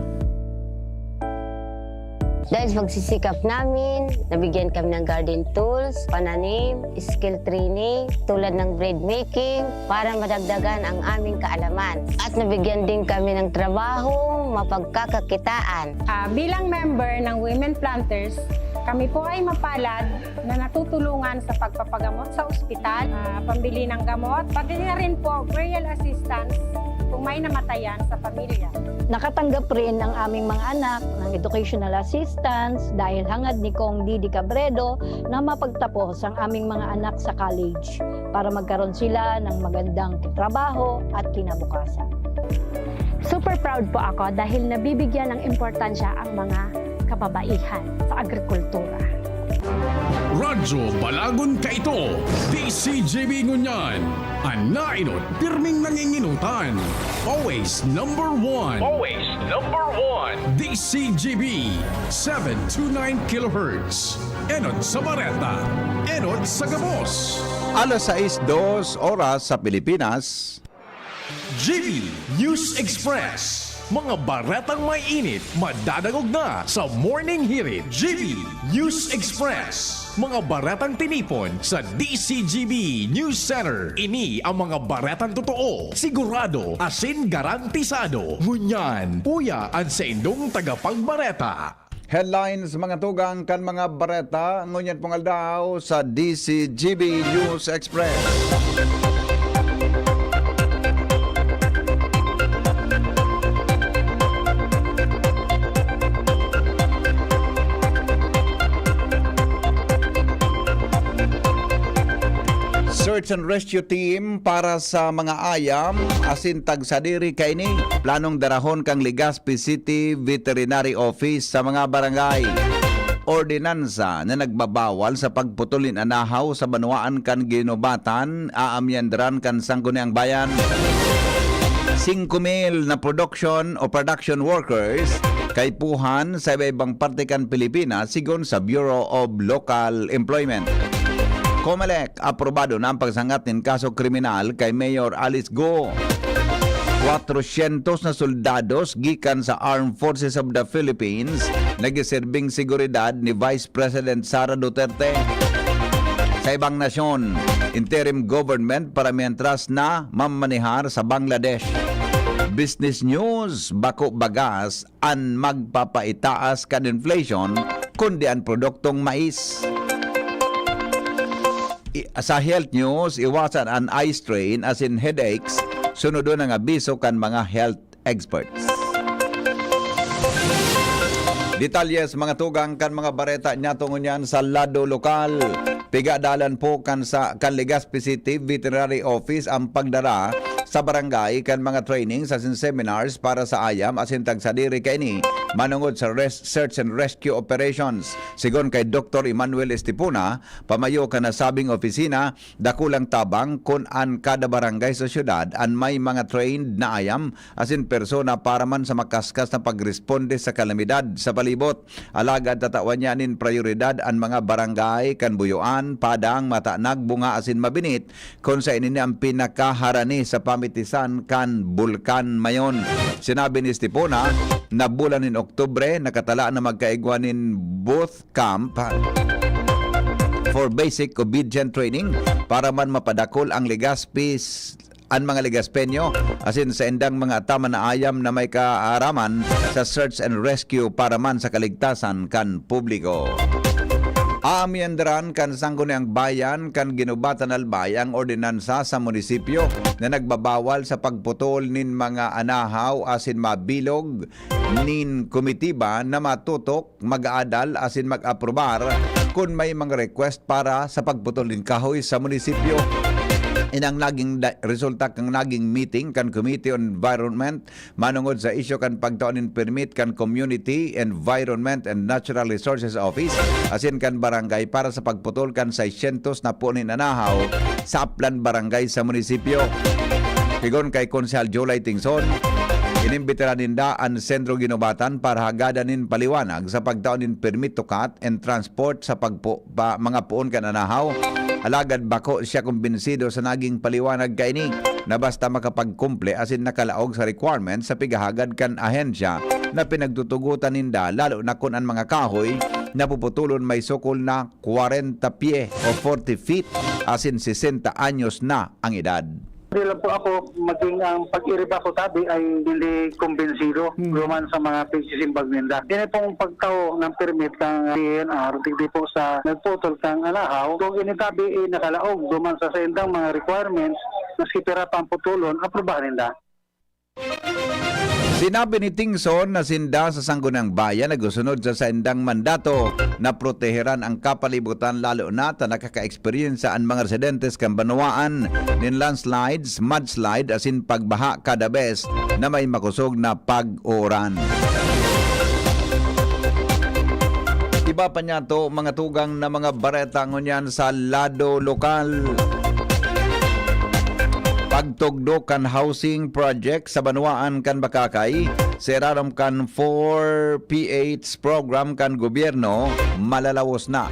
Dahil sa pagsisikap namin, nabigyan kami ng garden tools, pananim, skill training, tulad ng bread making, para madagdagan ang aming kaalaman. At nabigyan din kami ng trabaho, mapagkakakitaan. Bilang member ng Women Planters, kami po ay mapalad na natutulungan sa pagpapagamot sa ospital, pambili ng gamot, pati na rin po burial assistance kung may namatayan sa pamilya. Nakatanggap rin ng aming mga anak ng educational assistance dahil hangad ni Kong Didi Cabredo na mapagtapos ang aming mga anak sa college para magkaroon sila ng magandang trabaho at kinabukasan. Super proud po ako dahil nabibigyan ng importansya ang mga kababaihan sa agrikultura. Radyo Balagon Kaito, DCJB Ngunyan, Anainot, pirming nanginginutan. Always number one. Always number one. DCJB, 729 kHz. Enot sa Bareta, Enot sa Gabos. Alas 6:02 oras sa Pilipinas. GB News Express. Mga baretang may init, madadagog na sa Morning Hirit. GB News Express. Mga baretang tinipon sa DCGB News Center. Ini ang mga baretang totoo, sigurado, asin garantisado. Ngunyan, puya ang sa indong tagapagbareta. Headlines mga tugang kan mga bareta ngunyan pong aldaw sa DCGB News Express. Search and rescue team para sa mga ayam asin tagsadiri kay ni planong darahon kang Legazpi City Veterinary Office sa mga barangay. Ordinansa na nagbabawal sa pagputulin anahaw sa banwaan kan ginubatan aamyandran kan sangguniang bayan. 5,000 na production workers kay puhan sa iba-ibang parte kan Pilipinas sigon sa Bureau of Local Employment. COMELEC aprobado na ang pagsangat ng kaso kriminal kay Mayor Alice Go. 400 na soldados gikan sa Armed Forces of the Philippines nagiserbing seguridad ni Vice President Sara Duterte. Sa ibang nasyon, interim government para mientras na mamanihar sa Bangladesh. Business news, bako bagas ang magpapaitaas kan inflation kundi ang produktong mais. Sa health news, iwasan ang eye strain as in headaches, sunod doon ang abiso kan mga health experts. Detalyes mga tugang kan mga bareta niya tungon yan sa lado lokal. Pigadalan po kan Legazpi City Veterinary Office ang pagdara sa barangay kan mga training sa seminars para sa ayam asin tagsadiri kay ni manungod sa search and rescue operations. Sigon kay Dr. Emmanuel Estipuna, pamayo ka na sabing opisina, dakulang tabang kung an kada barangay sa syudad an may mga trained na ayam asin persona para man sa makaskas na pagresponde sa kalamidad sa palibot. Alagad tatawan niya nin prioridad ang mga barangay kan Buyuan, Padang, Matanag, Bunga asin Mabinit kung sa inini ang pinakaharani sa pamitisan kan Bulkan Mayon. Sinabi ni Estipuna na bulan in Oktubre nakatala na magkaigwanin both camp for basic obedient training para man mapadakol ang mga Legazpenyo asin sa endang mga tama na ayam na may kaaraman sa search and rescue para man sa kaligtasan kan publiko. Aamyandran kan sangguniang bayan kan ginubatan albay ang ordinansa sa munisipyo na nagbabawal sa pagputol nin mga anahaw asin mabilog nin komitiba na matutok, mag-aadal asin mag-aprobar kung may mga request para sa pagputol nin kahoy sa munisipyo. Inang naging resulta kang naging meeting kan Committee on Environment manungod sa isyo kan pagtaonin permit kan Community Environment and Natural Resources Office asin kan barangay para sa pagputol kan 600 na punin anahaw sa Aplan Barangay sa munisipyo. Sigon kay Konsehal Jolay Tingson, inimbitira ninda ang sentro ginubatan para hagadanin paliwanag sa pagtaonin permit to cut and transport sa mga puon kan anahaw. Alagad bako siya kumbinsido sa naging paliwanag kay ni na basta makapagkumple asin nakalaog sa requirement sa pigahagad kan ahensya na pinagtutugutan ninda lalo na kun ang mga kahoy na puputulon may sukol na 40 pie o 40 feet asin 60 anyos na ang edad. Hindi lang po ako maging ang pag-iriba ko tabi ay hindi kumbinsido luman sa mga pagsisimbag ninda. Yan pong pagtao ng permit kang DNR, hindi po sa nagputol kang alahaw. Kung initabi ay nakalaog luman sa sendang mga requirements na sikira pang putulon, aprobahan ninda. Sinabi ni Tingson na sinda sa Sangguniang Bayan na gusunod sa sendang mandato na proteheran ang kapalibutan lalo na ta nakaka-experience ang mga residentes kan banwaan nin landslides, mudslide asin pagbaha kada bes na may makusog na pag-uran. Iba pa niya to mga tugang na mga bareta ngunyan sa lado lokal. Pagtugdo kan housing project sa banwaan kan Bakakay, seraram kan 4PH program kan gobyerno, malalawos na.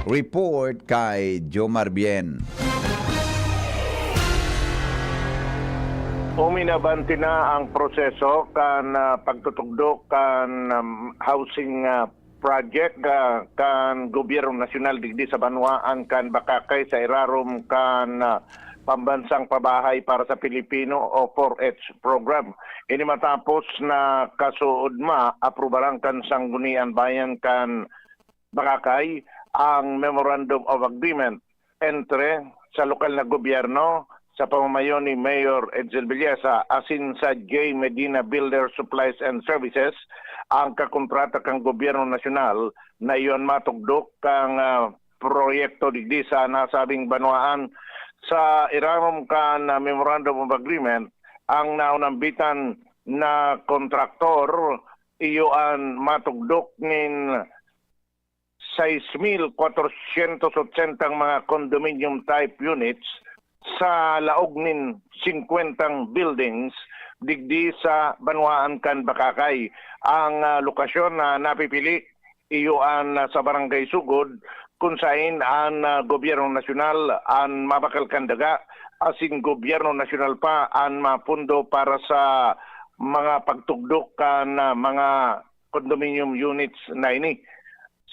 Report kay Jomar Bien. Uminabanti na ang proseso kan pagtutugdo kan housing project kan gobyerno nasyonal digdi sa banwaan kan Bakakay sa irarom kan Pambansang Pabahay para sa Pilipino o 4H program. Ini matapos na kasuod aprobaran kan Sangguniang Bayan kan Bakakay ang Memorandum of Agreement entre sa lokal na gobyerno sa pamamayo ni Mayor Edsel Villesa asin sa J. Medina Builder Supplies and Services ang kakontrata kang gobyerno nasyonal na iyon matugdok kang proyekto digdi sa nasabing banwaan sa irarom kan Memorandum of Agreement ang naunambitan na kontraktor iyoan matugdok nin 6,480 mga condominium type units sa laog nin 50 buildings digdi sa Banwaan kan Bakakay. Ang lokasyon na napipili iyoan sa Barangay Sugod kung saan ang gobyerno nasyonal ang mabakal kandaga asin gobyerno nasyonal pa ang mapundo para sa mga pagtugdok kan mga condominium units na ini.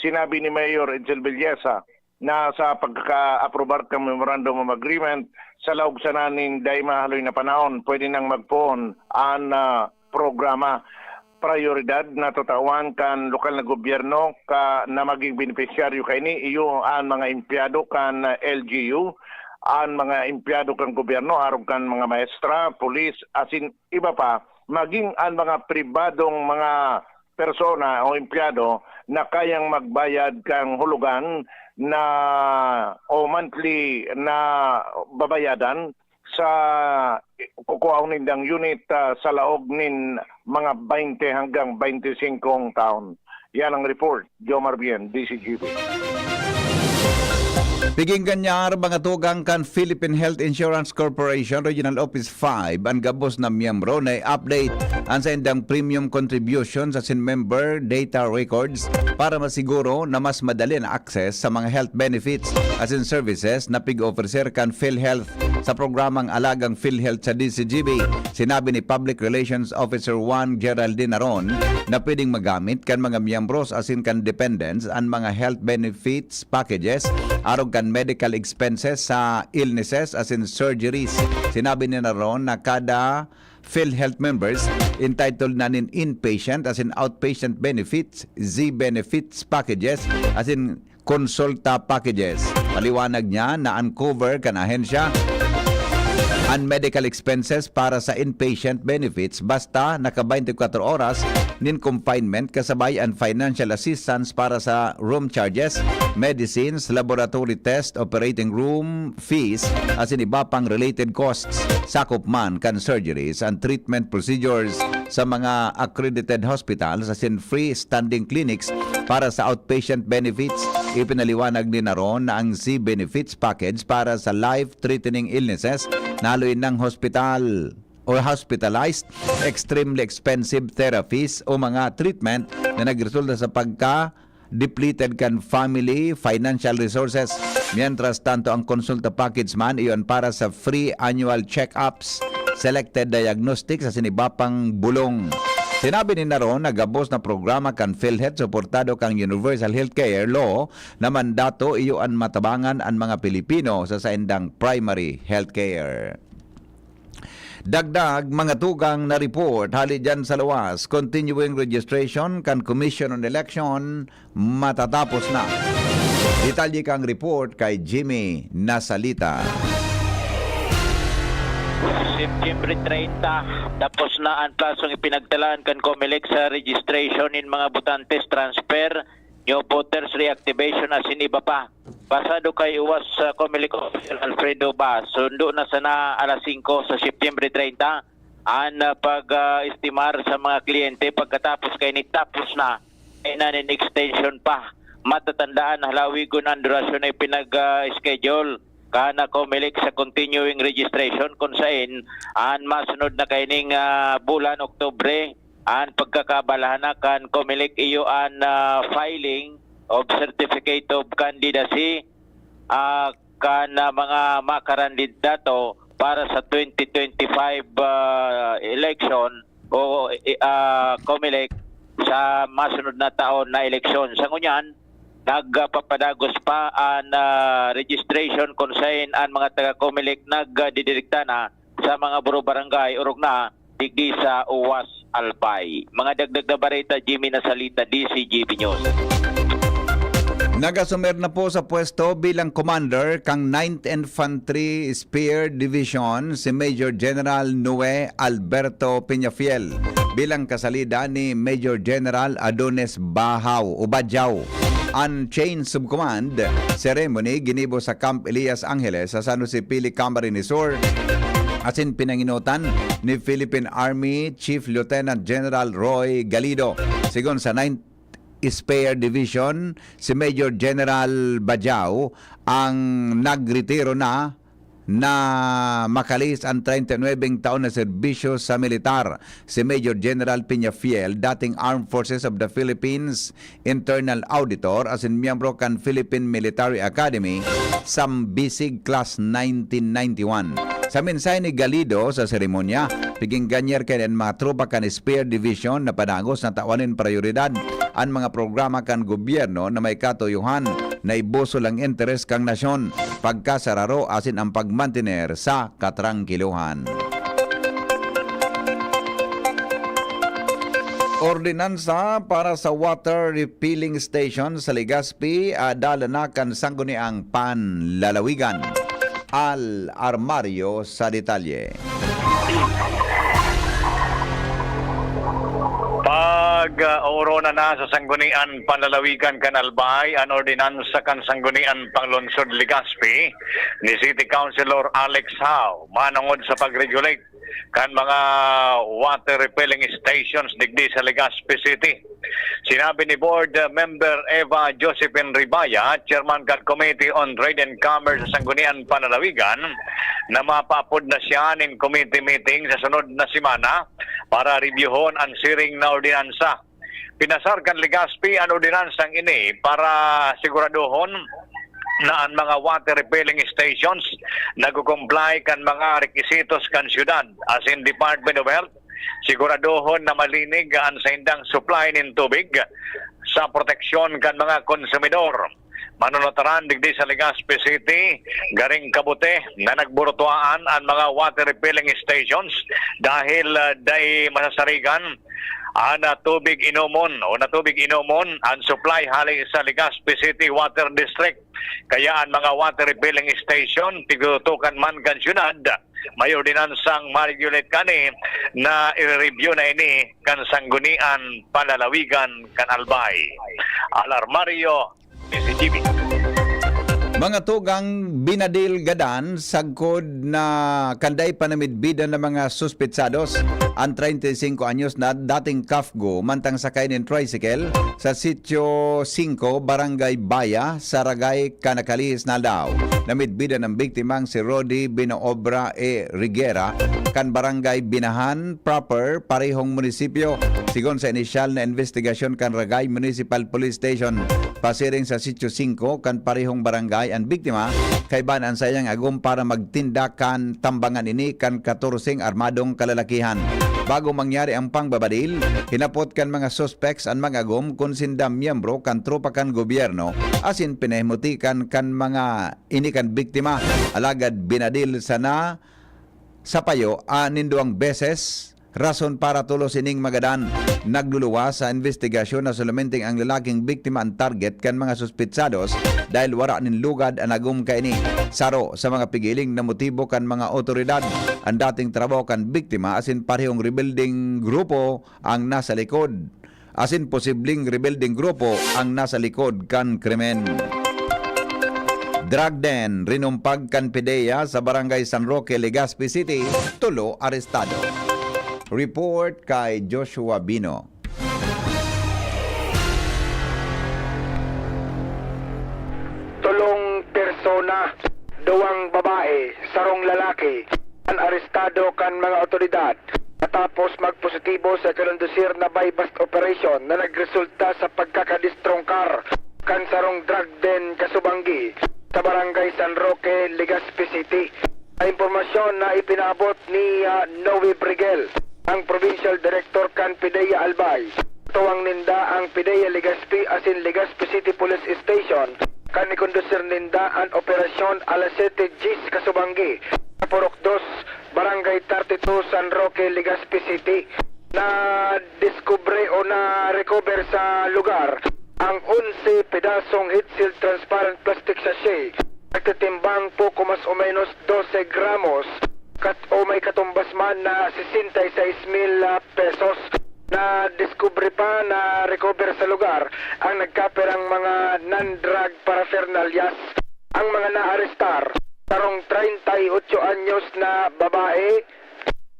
Sinabi ni Mayor Edsel Villesa na sa pagkaka-aprobar ng Memorandum of Agreement sa laog sa nanin dahil mahaloy na panahon, pwede nang magpoon ang programa. Prioridad na tutawan kan lokal na gobyerno na maging beneficiaryo kay ni iyo ang mga empleyado kan LGU, ang mga empleyado kan gobyerno, arog kan mga maestra, pulis, asin iba pa, maging ang mga pribadong mga persona o empleyado na kayang magbayad kang hulugan na o monthly na babayadan sa kukuha nindang unit sa laog nin mga 20 hanggang 25 taon. Yan ang report. Jomar Bien, DCGP. Piginggan niya mga tugang kan Philippine Health Insurance Corporation Regional Office 5 ang gabos na miyembro na update ang sa indang premium contributions as in member data records para masiguro na mas madali na access sa mga health benefits as in services na pig-officer kan PhilHealth sa programang Alagang PhilHealth sa DCGB. Sinabi ni Public Relations Officer 1 Geraldine Aron na pwedeng magamit kan mga miyembros as in kan dependents ang mga health benefits packages arog kan medical expenses sa illnesses as in surgeries. Sinabi ni Aron na kada PhilHealth members entitled na nin inpatient as in outpatient benefits, Z-benefits packages as in konsulta packages. Paliwanag niya na uncover kan ahensya ang medical expenses para sa inpatient benefits basta naka 24 oras nin confinement kasabay ang financial assistance para sa room charges, medicines, laboratory test, operating room fees as in iba pang related costs. Sakop man kan surgeries and treatment procedures sa mga accredited hospitals as in free-standing clinics para sa outpatient benefits. Ipinaliwanag din na ron na ang Z-benefits package para sa life-threatening illnesses naloy ng hospital o hospitalized, extremely expensive therapies o mga treatment na nagresulta sa pagka-depleted kan family financial resources. Mientras tanto ang konsulta package man iyon para sa free annual check-ups, selected diagnostics sa siniba pang bulong. Sinabi ni Naron na gabos na programa kan PhilHealth suportado kang Universal Healthcare Law na mandato iyo ang matabangan ang mga Pilipino sa saindang primary healthcare. Dagdag mga tugang na report hali dyan sa luwas, continuing registration kan Commission on Election matatapos na. Detalye kang report kay Jimmy Nasalita. September 30, tapos na ang plasong ipinagtalaan kan COMELEC sa registration in mga butantes transfer, new voters reactivation as in iba pa. Pasado kay uwas sa COMELEC official Alfredo Ba, sundo na sana alas 5 sa September 30 ang pag-estimar sa mga kliyente pagkatapos kay nitapos na ay nanin extension pa. Matatandaan halawigon ang durasyon ay pinag-schedule kana COMELEC sa continuing registration kung saan ang masunod na kaining bulan Oktubre ang pagkakabalahan kan COMELEC iyo ang filing of certificate of candidacy kan mga makarandidato para sa 2025 election o COMELEC sa masunod na taon na eleksyon. Sa ngunyan, nagpapadagos pa ang registration kung saan ang mga taga-COMELEC nagdidirekta na sa mga buro barangay urog na digi sa Uwas Albay. Mga dagdag na barita, Jimmy Nasalita, DCGP News. Nagasumer na po sa pwesto bilang commander kang 9th Infantry Spear Division si Major General Nue Alberto Peñafiel bilang kasalida ni Major General Adonis Bahaw o Badjaw. Unchained Subcommand ceremony ginibo sa Camp Elias Angeles sa San Jose Pili Camarines Sur. Asin pinanginutan ni Philippine Army Chief Lieutenant General Roy Galido. Sigon sa 9th Spear Division, si Major General Bajao ang nagretiro na makalis ang 39 taon na serbisyo sa militar. Si Major General Peñafiel, dating Armed Forces of the Philippines Internal Auditor, asin miyembro kan Philippine Military Academy, Sambisig Class 1991. Sa mensahe ni Galido sa seremonya, piging ganyer kanin mga tropa kan Spear Division na panagos na tawanin prioridad ang mga programa kan gobyerno na may katuyuhan na ibuso lang interes kang nasyon, pagkasararo asin ang pagmantiner sa katrangkiluhan. Ordinansa para sa water refilling station sa Legazpi dala na kan sangguniang panlalawigan. Al Armario sa detalye. Pag-orona na sa sanggunian panlalawigan kan Albay ang ordinansa kan sanggunian panglungsod Legazpi ni City Councilor Alex Howe manungod sa pag-regulate kan mga water refilling stations digdi sa Legazpi City. Sinabi ni Board Member Eva Josephine Ribaya, Chairman kan Committee on Trade and Commerce sa Sanggunian Panlalawigan, na mapapod na siya in committee meeting sa sunod na semana para reviewon ang siring na ordinansa. Pinasar kan Legazpi ang ordinansang ini para siguraduhon na ang mga water refilling stations nag-comply kan mga requisitos kan syudad as in Department of Health. Siguraduhon na malinig ang saindang supply ng tubig sa proteksyon kan mga konsumidor. Manunotaran digdi sa Legazpi City, garing kabuti na nagburutuaan ang mga water refilling stations dahil day masasarigan ang tubig inomon ang supply hali sa Legazpi City Water District. Kaya ang mga water refilling station tigutukan man kan syudad may ordinansang ma-regulate kani na i-review na ini kan sanggunian panlalawigan kan Albay. Alarmario, PCGB. Mga tugang binadil gadan sagkod na kanday panamidbida ng mga suspetsados ang 35 anyos na dating kafgo mantang sakay ng tricycle sa Sitio 5, Barangay Baya, Saragay, Canacaliz, Naldao. Namidbida ng biktimang si Rodi Binoobra E. Riguera kan Barangay Binahan proper, parehong munisipyo. Sigon sa inisyal na investigasyon kan Ragay Municipal Police Station, pasiring sa Sitio 5 kan parehong barangay ang biktima kay banan sayang agom para magtindakan tambangan ini kan 14 armadong kalalakihan. Bago mangyari ang pangbabadil, hinapot kan mga suspects ang mga agom kung sindam miyembro kan tropa kan gobyerno asin pinahimutikan kan mga ini kan biktima. Alagad binadil sana sa payo aninduang beses. Rason para tulos ining magadan. Nagluluwa sa investigasyon na solamente ang lalaking biktima ang target kan mga suspitsados dahil wara nin lugad ang agum kaini. Saro sa mga pigiling na motibo kan mga otoridad. Ang dating trabaho kan biktima asin parehong rebuilding grupo ang nasa likod. Asin posibleng rebuilding grupo ang nasa likod kan krimen. Drug den rinumpag kan PDEA sa Barangay San Roque, Legazpi City, tulo arestado. Report kay Joshua Bino. Tulong persona, duwang babae, sarong lalaki, ang arestado kan mga otoridad matapos magpositibo sa kalundusir na buy-bust operation na nagresulta sa pagkakadistrongkar kan sarong drug den Kasubanggi sa Barangay San Roque, Legazpi City. Ang impormasyon na ipinabot ni Noe Brigel, ang Provincial Director kan PDEA Albay. Tuwang ninda ang PDEA Legazpi asin Legazpi City Police Station kan ikondusir ninda ang operasyon alas 7 Gis Kasubanggi sa Purok 2, Barangay 32, San Roque, Legazpi City. Na diskubre o na recover sa lugar ang 11 pedasong heat seal transparent plastic sachet nagtitimbang po mas o menos 12 gramos o may katumbas man na 66,000 pesos. na diskubre pa na recover sa lugar ang nagkaperang mga non-drug paraphernalias. Ang mga naarestar, tarong 38 anyos na babae,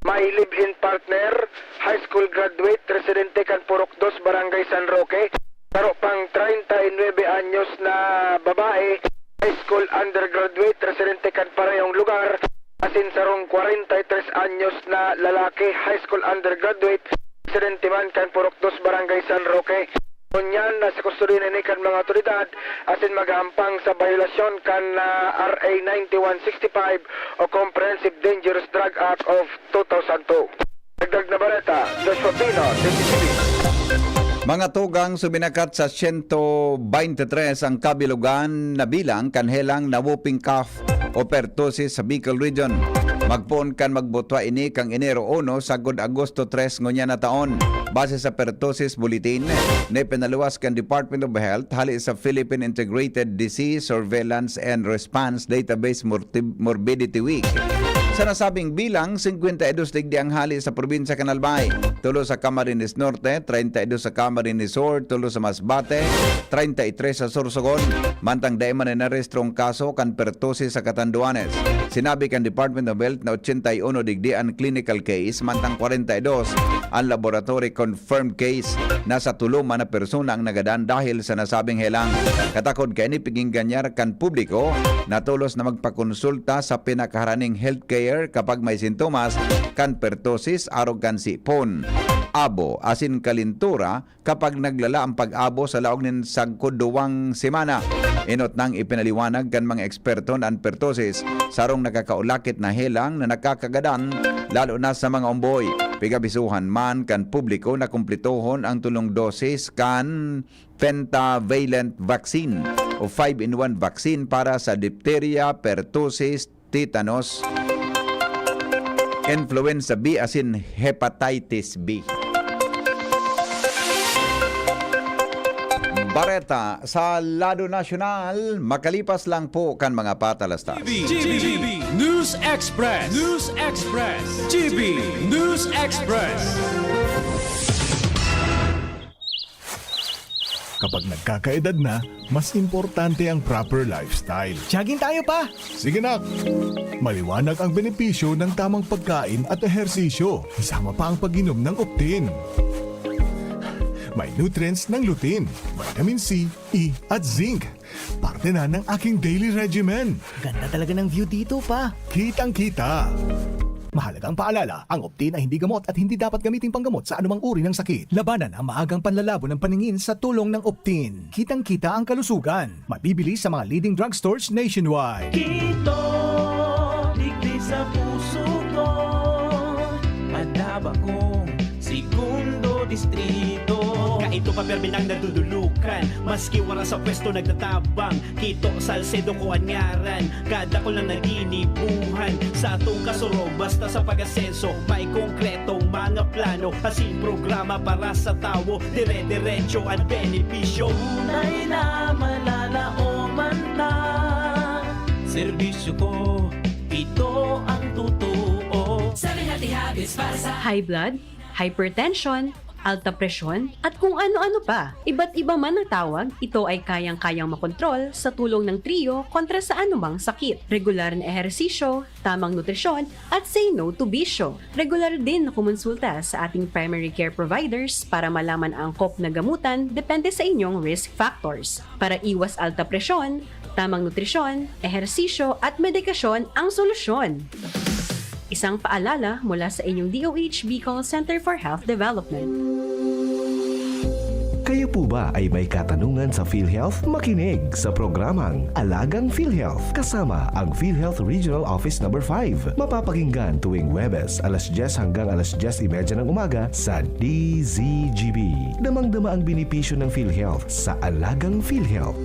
may live-in partner, high school graduate, residente kan Purok 2, Barangay San Roque. Taro pang 39 anyos na babae, high school undergraduate, residente kan parehong lugar. Asin sarong 43 anyos na lalaki, high school undergraduate, residente man kan Purok 2, Barangay San Roque. Kunyan na sa kustodiya ni kan mga otoridad asin magahampang sa violasyon kan RA 9165 o Comprehensive Dangerous Drug Act of 2002. Dagdag na baleta, Joshua Pino, DCTV. Mga tugang subinakat sa 123 ang kabilugan na bilang kanhelang na whooping cough o pertussis sa Bicol Region. Magpuon kan magbutwa ini kang Enero 1 sagod Agosto 3 ngonya na taon. Base sa pertussis bulletin, na pinaluwas kan Department of Health hali sa Philippine Integrated Disease Surveillance and Response Database Morbidity Week. Sa nasabing bilang, 52 digdi ang hali sa probinsya Canalbay, 3 sa Camarines Norte, 32 sa Camarines Sur, 3 sa Masbate, 33 sa Sorsogon, mantang daiman na narestrong kaso kan pertussis sa Catanduanes. Sinabi kan Department of Health na 81 digdi ang clinical case, mantang 42 ang laboratory confirmed case. Nasa 3 man na persona ang nagadan dahil sa nasabing helang. Katakod kay ni piging ganyar kan publiko na tulos na magpakonsulta sa pinakaharaning healthcare kapag may sintomas kan pertussis arog kan sipon, abo, asin kalintura kapag naglala ang pag-abo sa laog nin sagkod 2 semana. Inot nang ipinaliwanag kan mga eksperto na ang pertussis sarong nakakaulakit na helang na nakakagadan lalo na sa mga omboy. Pigabisuhan man kan publiko na kumplitohon ang tulong dosis kan pentavalent vaccine o 5-in-1 vaccine para sa diphtheria, pertussis, tetanus, influenza B asin hepatitis B. Bareta sa lado nasyonal, makalipas lang po kan mga patalastas. GB News Express. News Express. GB News Express. Kapag nagkakaedad na, mas importante ang proper lifestyle. Jogging tayo pa! Sige nak! Maliwanag ang benepisyo ng tamang pagkain at ehersisyo. Isama pa ang pag-inom ng Optin. May nutrients ng lutein, vitamin C, E at zinc. Parte na ng aking daily regimen. Ganda talaga ng view dito pa. Kitang-kita. Mahalagang paalala, ang Optin ay hindi gamot at hindi dapat gamitin panggamot sa anumang uri ng sakit. Labanan ang maagang panlalabo ng paningin sa tulong ng Optin. Kitang-kita ang kalusugan. Mabibili sa mga leading drugstores nationwide. Kito, digdi sa puso ko, madaba kong segundo distrito. Kaito pa permi nang nadudulukan, maski wala sa pwesto nagtatabang. Kito Salcedo ko anyaran, kada ko lang naginibuhan. Sa atong kasurog, basta sa pag-asenso, may konkretong mga plano. Asin programa para sa tawo, dire-diretso at benepisyo. Tunay na malalaoman na, serbisyo ko, ito ang totoo. 7 healthy habits para sa High blood, hypertension, alta presyon, at kung ano-ano pa. Iba't iba man ang tawag, ito ay kayang-kayang makontrol sa tulong ng trio kontra sa anumang sakit. Regular na ehersisyo, tamang nutrisyon, at say no to bisyo. Regular din na kumonsulta sa ating primary care providers para malaman ang angkop na gamutan depende sa inyong risk factors. Para iwas alta presyon, tamang nutrisyon, ehersisyo, at medikasyon ang solusyon. Isang paalala mula sa inyong DOH Bicol Center for Health Development. Kayo po ba ay may katanungan sa PhilHealth? Makinig sa programang Alagang PhilHealth kasama ang PhilHealth Regional Office No. 5. Mapapakinggan tuwing Huwebes alas 10 hanggang alas 10:30 ng umaga sa DZGB. Damang-dama ang benepisyo ng PhilHealth sa Alagang PhilHealth.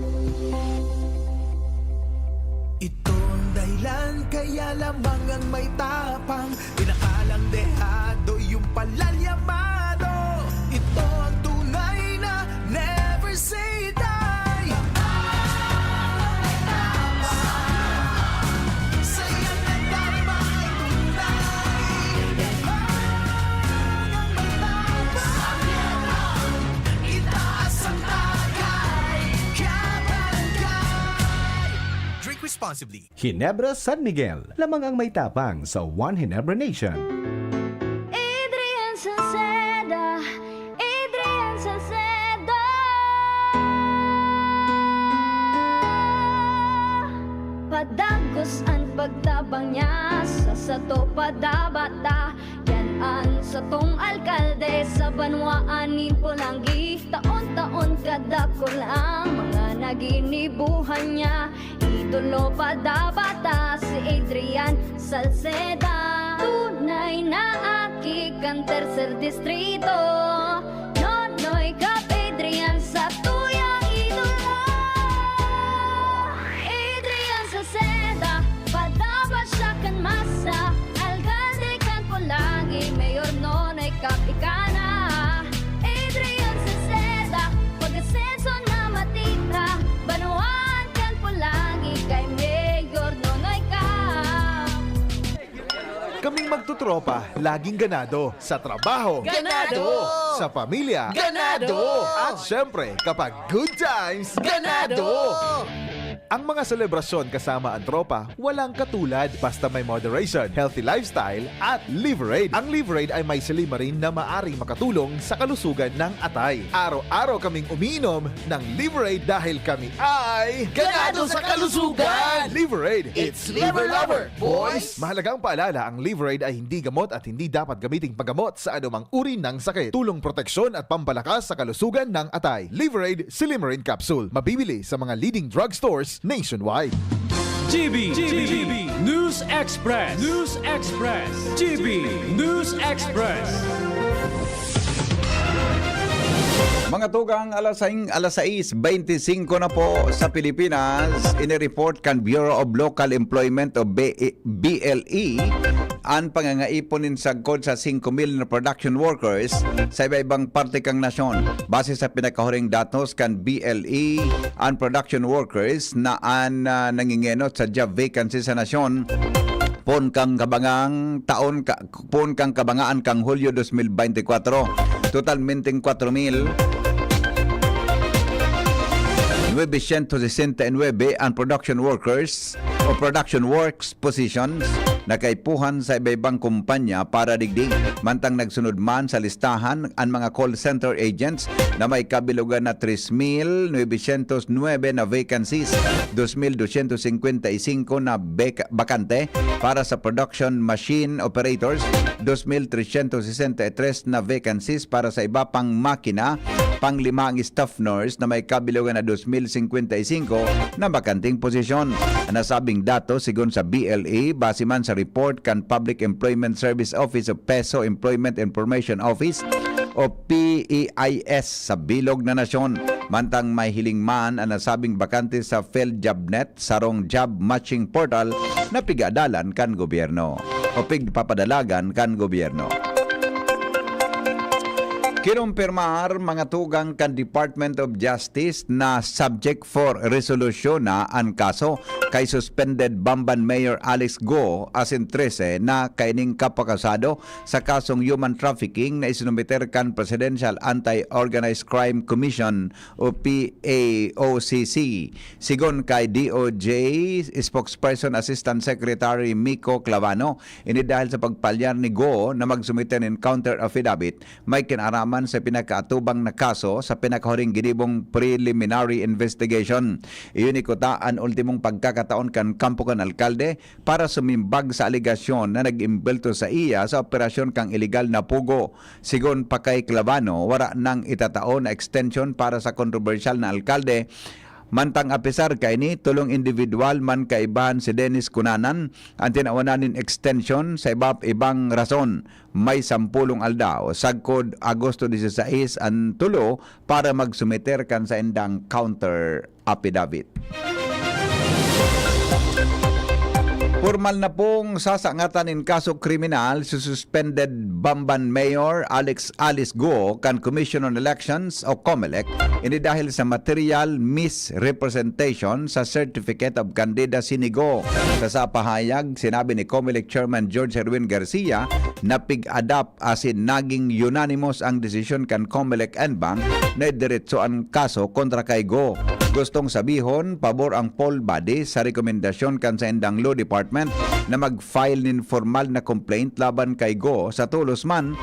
Kaya lamang ang may tapang, pinakalang dehado yung palalyamado. Ito ang tunay na never say die. Saya na tama ay tunay. Ang matapang responsibly. Ginebra San Miguel, lamang ang may tapang sa One Ginebra Nation. Adrian Salceda, Adrian Salceda. Padagos ang pagtabang niya sa sato padabata. Yan ang satong alkalde sa banwaan ni Pulangi. Taon-taon kada ko lang mga naginibuhan niya. Idolo padabata si Adrian Salceda. Tunay na aki kang tercer distrito. Nonoy Kap Adrian sa tuyang idolo. Adrian Salceda, padaba siya kan masa. Alcalde kan Pulangi, Mayor Nonoy Kap ikana. Adrian Salceda, pag-asenso na matita. Banuan kan Pulangi, kay Mayor Nonoy Kap. Kaming magtutropa, laging ganado. Sa trabaho, Ganado! Sa pamilya, Ganado! At syempre, kapag good times, Ganado! Ang mga selebrasyon kasama ang tropa, walang katulad basta may moderation, healthy lifestyle at Liverade. Ang Liverade ay may silimarin na maaring makatulong sa kalusugan ng atay. Araw-araw kaming umiinom ng Liverade dahil kami ay Ganado sa kalusugan! Liverade, It's Liver Lover, boys! Mahalagang paalala, ang Liverade ay hindi gamot at hindi dapat gamiting paggamot sa anumang uri ng sakit. Tulong proteksyon at pampalakas sa kalusugan ng atay. Liverade Silimarin Capsule. Mabibili sa mga leading drugstores nationwide. GB News Express. News Express. GB News Express. Mga tugang alas 6:25 na po sa Pilipinas, inireport kan Bureau of Local Employment o BLE ang pangangaiponin sagkod sa 5,000 na production workers sa iba-ibang parte kang nasyon. Base sa pinakahuring datos kan BLE, ang production workers na nangingenot sa job vacancy sa nasyon pon kang kabangang kang Hulyo 2024. Totalmente 4,969 ang production workers o production works positions na kaipuhan sa iba-ibang kumpanya para digdig. Mantang nagsunod man sa listahan ang mga call center agents na may kabilugan na 3,909 na vacancies, 2,255 na bakante para sa production machine operators, 2,363 na vacancies para sa iba pang makina, pang-5 ang staff nurse na may kabilugan na 2,055 na bakanting posisyon. Ang nasabing datos sigon sa BLE base man sa report kan Public Employment Service Office o PESO Employment Information Office o PEIS sa bilog na nasyon. Mantang may hiling man ang nasabing bakante sa PhilJobNet sarong job matching portal na pigadalan kan gobyerno o pigpapadalagan kan gobyerno. Kinumpirmar mga tugang kan Department of Justice na subject for resolution na ang kaso kay suspended Bamban Mayor Alex Go asin 13 na kaining kapakasado sa kasong human trafficking na isinumiter kan Presidential Anti-Organized Crime Commission o PAOCC. Sigon kay DOJ Spokesperson Assistant Secretary Miko Clavano, ini dahil sa pagpalyar ni Go na magsumite ng counter affidavit, may kinaraman sa pinakaatubang na kaso sa pinakahuring ginibong preliminary investigation. Iyon ikutaan ultimong pagkakataon kan kampo kan alkalde para sumimbag sa aligasyon na nag-imbelto sa iya sa operasyon kang illegal na pugo. Sigon pa kay Clavano, wala nang itataon na extension para sa kontrobersyal na alkalde. Mantang apisar kay ni tulong individual man kaibahan si Dennis Cunanan ang tinaunanin extension sa ibang rason. May 10 aldaw sagkod Agosto 16 ang tulo para magsumiter kan sa indang counter affidavit. Formal na pong sasangatan in kaso kriminal si suspended Bamban Mayor Alice Go kan Commission on Elections o COMELEC ini dahil sa material misrepresentation sa Certificate of Candidacy ni Go. Sa pahayag, sinabi ni COMELEC Chairman George Herwin Garcia na pig-adapt asin naging unanimous ang desisyon kan COMELEC NBank na idiretso ang kaso kontra kay Go. Gustong sabihon, pabor ang poll body sa rekomendasyon kan sa Indang Law Department na mag-file nin formal na complaint laban kay Go sa tulos man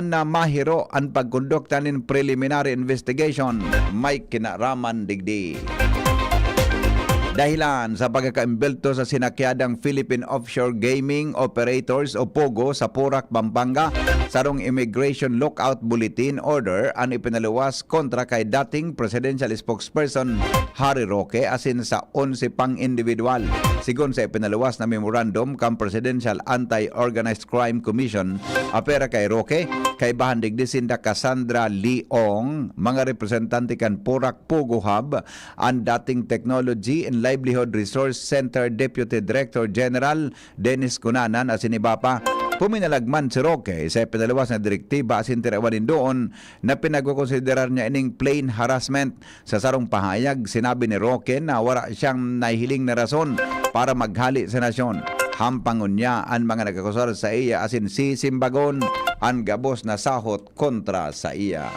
na mahiro ang pagkondukta nin preliminary investigation may kinaraman digdi. Dahilan sa pagkakaimbelto sa sinakyadang Philippine Offshore Gaming Operators o POGO sa Porac, Pampanga, sarong Immigration Lockout Bulletin Order ang ipinaluwas kontra kay dating Presidential Spokesperson Harry Roque asin sa 11 pang individual. Sigon sa ipinaluwas na memorandum kang Presidential Anti-Organized Crime Commission, apera kay Roque, kay bahandig di sinda Cassandra Leong, mga representante kan Porac POGO Hub, ang dating Technology and Livelihood Resource Center Deputy Director General Dennis Cunanan at sinibapa. Puminalagman si Roque sa pinalawas na direktiba asin tirawanin doon na pinagkukonsiderar niya ining plain harassment. Sa sarong pahayag, sinabi ni Roque na wala siyang nahihiling na rason para maghali sa nasyon. Hampangon niya ang mga nagkakusar sa iya asin sisimbagon ang gabos na sahot kontra sa iya.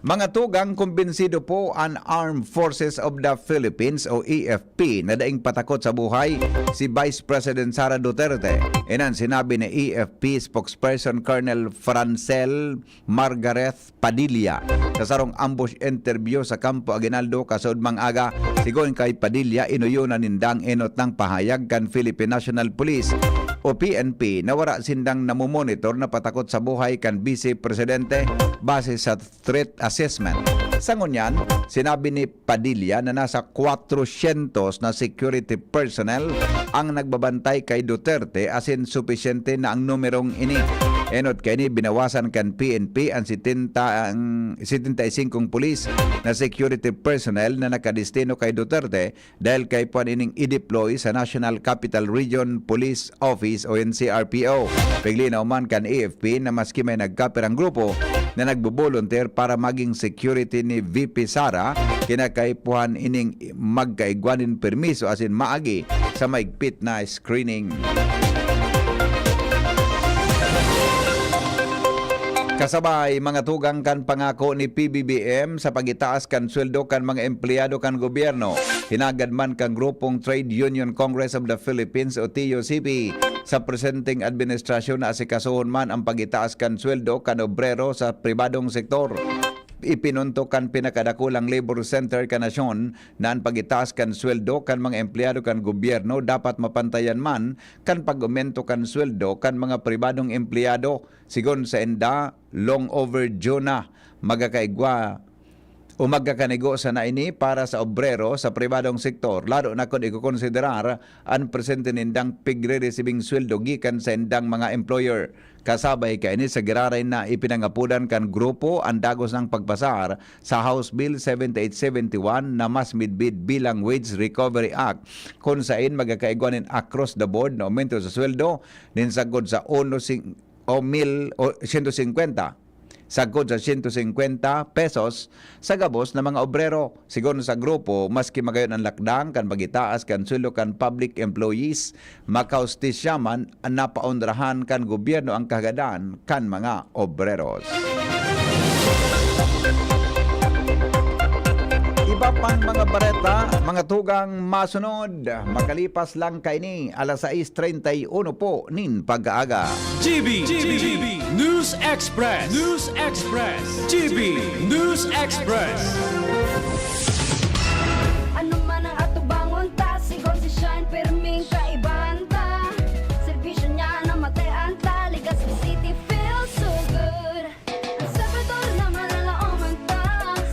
Mga tugang, kumbinsido po ang Armed Forces of the Philippines o AFP na daing patakot sa buhay si Vice President Sara Duterte. Inan sinabi ni AFP spokesperson Colonel Francel Margareth Padilla sa sarong ambush interview sa Campo Aguinaldo kasud mang-aga. Sigon kay Padilla, inuyunan nindang enot ng pahayag kan Philippine National Police o PNP na wala sindang namumonitor na patakot sa buhay kan Vice Presidente base sa threat assessment. Sa ngunyan, sinabi ni Padilla na nasa 400 na security personnel ang nagbabantay kay Duterte asin supisyente na ang numerong ini. Enot kay ni binawasan kan PNP ang 75 pulis na security personnel na nakadestino kay Duterte dahil kay puan ining i-deploy sa National Capital Region Police Office o NCRPO. Piglinaw man kan AFP na maski may nagkaperang grupo na nagbo-volunteer para maging security ni VP Sara, kinakaipuhan ining magkaigwanin permiso asin maagi sa maigpit na screening. Kasabay, mga tugang kan pangako ni PBBM sa pagitaas kan sweldo kan mga empleyado kan gobyerno. Hinagad man kan grupong Trade Union Congress of the Philippines o TUCP sa presenting administrasyon na asikasuhon man ang pagitaas kan sweldo kan obrero sa pribadong sektor. Ipinunto kan pinakadakulang labor center kan nasyon na ang pagitaas kan sweldo kan mga empleyado kan gobyerno dapat mapantayan man kan pag-aumento kan sweldo kan mga pribadong empleyado. Sigon sa enda, long overdue na magkakaigwa o magkakanigo sa naini para sa obrero sa pribadong sektor, lalo na kung ikukonsiderar ang presente nindang pigre-receiving sweldo gikan sa indang mga employer. Kasabay ka ini sa giraray na ipinangapudan kan grupo ang dagos ng pagpasar sa House Bill 7871 na mas midbid bilang Wage Recovery Act kung saan magkakaigwanin across the board na aumento sa sweldo ninsagod sa 150 sagod sa 150 pesos sa gabos na mga obrero. Sigon sa grupo, maski magayon ang lakdang kan magitaas kan sweldo kan public employees, makaustisya man ang napaundrahan kan gobyerno ang kagadan kan mga obreros. Iba pang mga bareta, mga tugang masunod. Makalipas lang kay ni alas 6:31 po nin pag-aaga. GB News Express. News Express. GB News Express. Ano man ang atubangon ta, sigon si Shine Perming kaibanta. Servisyo niya na matean ta, ligas sa city feels so good. Ang sabador naman ang laoman ta,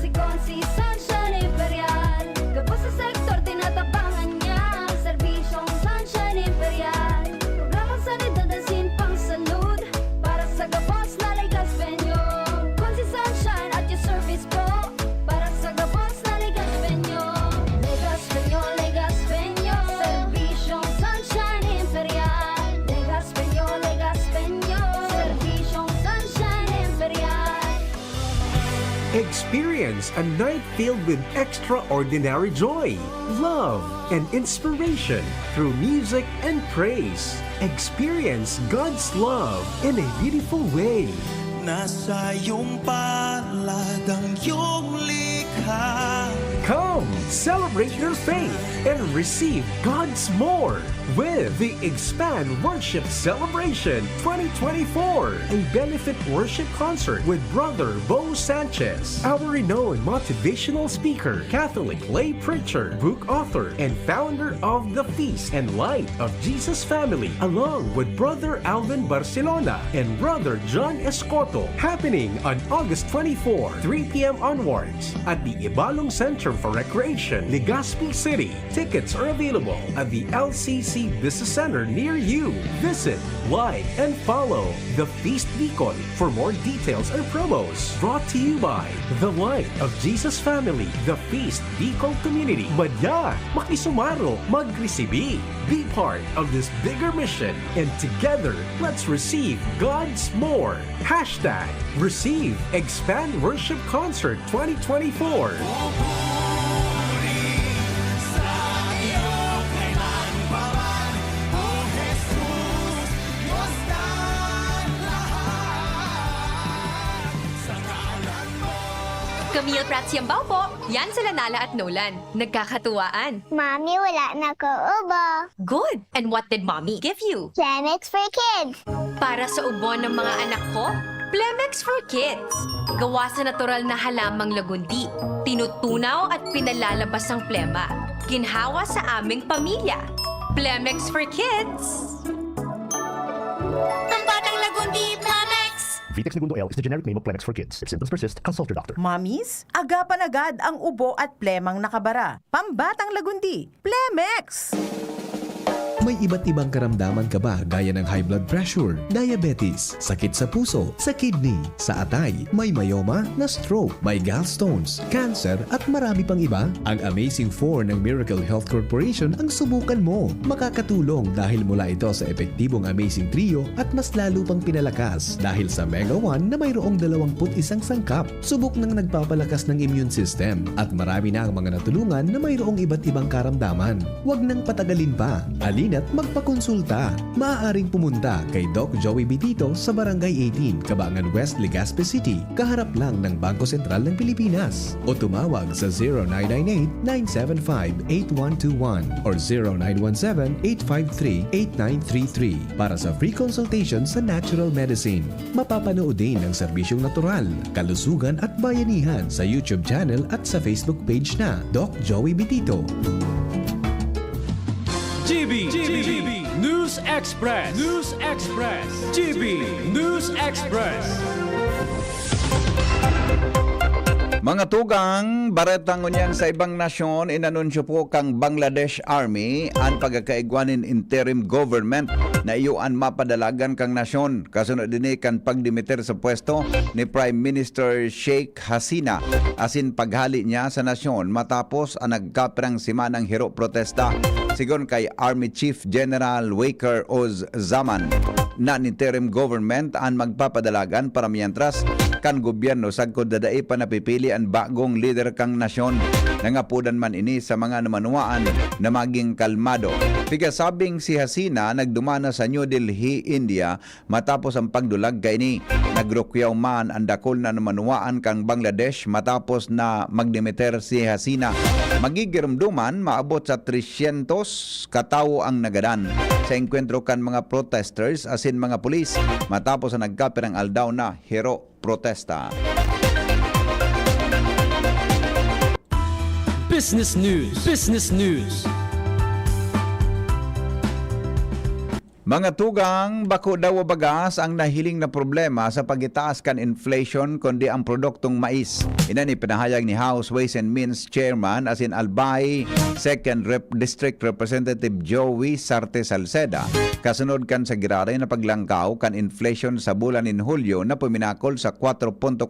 sigon si Sunshine Imperial. Gabos sa sektor, tinatabangan niya, serbisyong Sunshine Imperial. Programang sanidad at pang salud, para sa gabos na ligas venyo. Kung si Sunshine at your service pro, para sa gabos na ligas venyo. Ligas venyo, ligas venyo, serbisyong Sunshine Imperial. Ligas venyo, serbisyong Sunshine Imperial. Experience a night filled with extraordinary joy, love, and inspiration through music and praise. Experience God's love in a beautiful way. Nasa iyong palad ang iyong Come, celebrate your faith and receive God's more with the Expand Worship Celebration 2024, a benefit worship concert with Brother Bo Sanchez, our renowned motivational speaker, Catholic lay preacher, book author, and founder of the Feast and Light of Jesus Family, along with Brother Alvin Barcelona and Brother John Escoto, happening on August 24, 3 p.m. onwards at the Ibalong Center for Recreation, Legazpi City. Tickets are available at the LCC Business Center near you. Visit, like, and follow The Feast Bicol for more details and promos. Brought to you by The Light of Jesus Family, The Feast Bicol Community. Madya, makisumaro, magresibi. Be part of this bigger mission, and together, let's receive God's more. Hashtag Receive Expand Worship Concert 2024. Camille Pratsiambao po. Yan sila Nala at Nolan. Nagkakatuwaan. Mommy, wala na ko ubo. Good! And what did Mommy give you? Plemex for kids. Para sa ubo ng mga anak ko, Plemex for Kids. Gawa sa natural na halamang lagundi. Tinutunaw at pinalalabas ang plema. Ginhawa sa aming pamilya. Plemex for Kids. Ang batang lagundi, Plemex! Vitex Segundo L is the generic name of Plemex for kids. If symptoms persist, consult your doctor. Mommies, agapan agad ang ubo at plemang nakabara. Pambatang lagundi, Plemex! May iba't ibang karamdaman ka ba gaya ng high blood pressure, diabetes, sakit sa puso, sa kidney, sa atay, may myoma, na stroke, may gallstones, cancer at marami pang iba? Ang Amazing 4 ng Miracle Health Corporation ang subukan mo. Makakatulong dahil mula ito sa epektibong Amazing Trio at mas lalo pang pinalakas dahil sa Mega 1 na mayroong 21 sangkap. Subok ng nagpapalakas ng immune system at marami na ang mga natulungan na mayroong iba't ibang karamdaman. Huwag nang patagalin pa. Alin at magpakonsulta. Maaaring pumunta kay Doc Joey Bitito sa Barangay 18, Cabangan West, Legazpi City, kaharap lang ng Bangko Sentral ng Pilipinas. O tumawag sa 0998-975-8121 or 0917-853-8933 para sa free consultation sa natural medicine. Mapapanood din ang serbisyong natural, kalusugan at bayanihan sa YouTube channel at sa Facebook page na Doc Joey Bitito. GB News Express. GB News Express. Mga tugang, baretang ngunyan sa ibang nasyon, inanunsyo po kang Bangladesh Army ang pagkakaigwanin interim government na iyuan mapadalagan kang nasyon. Kasunod din kan pagdimiter sa pwesto ni Prime Minister Sheikh Hasina asin paghali niya sa nasyon matapos ang nagkaperang simanang hero protesta. Sigon kay Army Chief General Waker Oz Zaman na interim government ang magpapadalagan para mientras kan gobyerno sagkod dadai pa napipili ang bagong leader kang nasyon. Nangapudan man ini sa mga namanuaan na maging kalmado. Pigasabing si Hasina nagdumana sa New Delhi, India matapos ang pagdulag kay ni. Nagrukyaw man ang dakol na namanuaan kang Bangladesh matapos na magdimiter si Hasina. Magigirumduman maabot sa 300 katawo ang nagadan sa engkwentro kan mga protesters asin mga pulis matapos ang nagkapirang aldaw na hero protesta. Business News. Mga tugang, bako daw bagas ang nahiling na problema sa pagitaas kan inflation kundi ang produktong mais. Ina ni pinahayag ni House Ways and Means Chairman asin Albay 2nd District Representative Joey Sarte Salceda. Kasunod kan sa giraray na paglangkaw kan inflation sa bulan in Hulyo na puminakol sa 4.4%.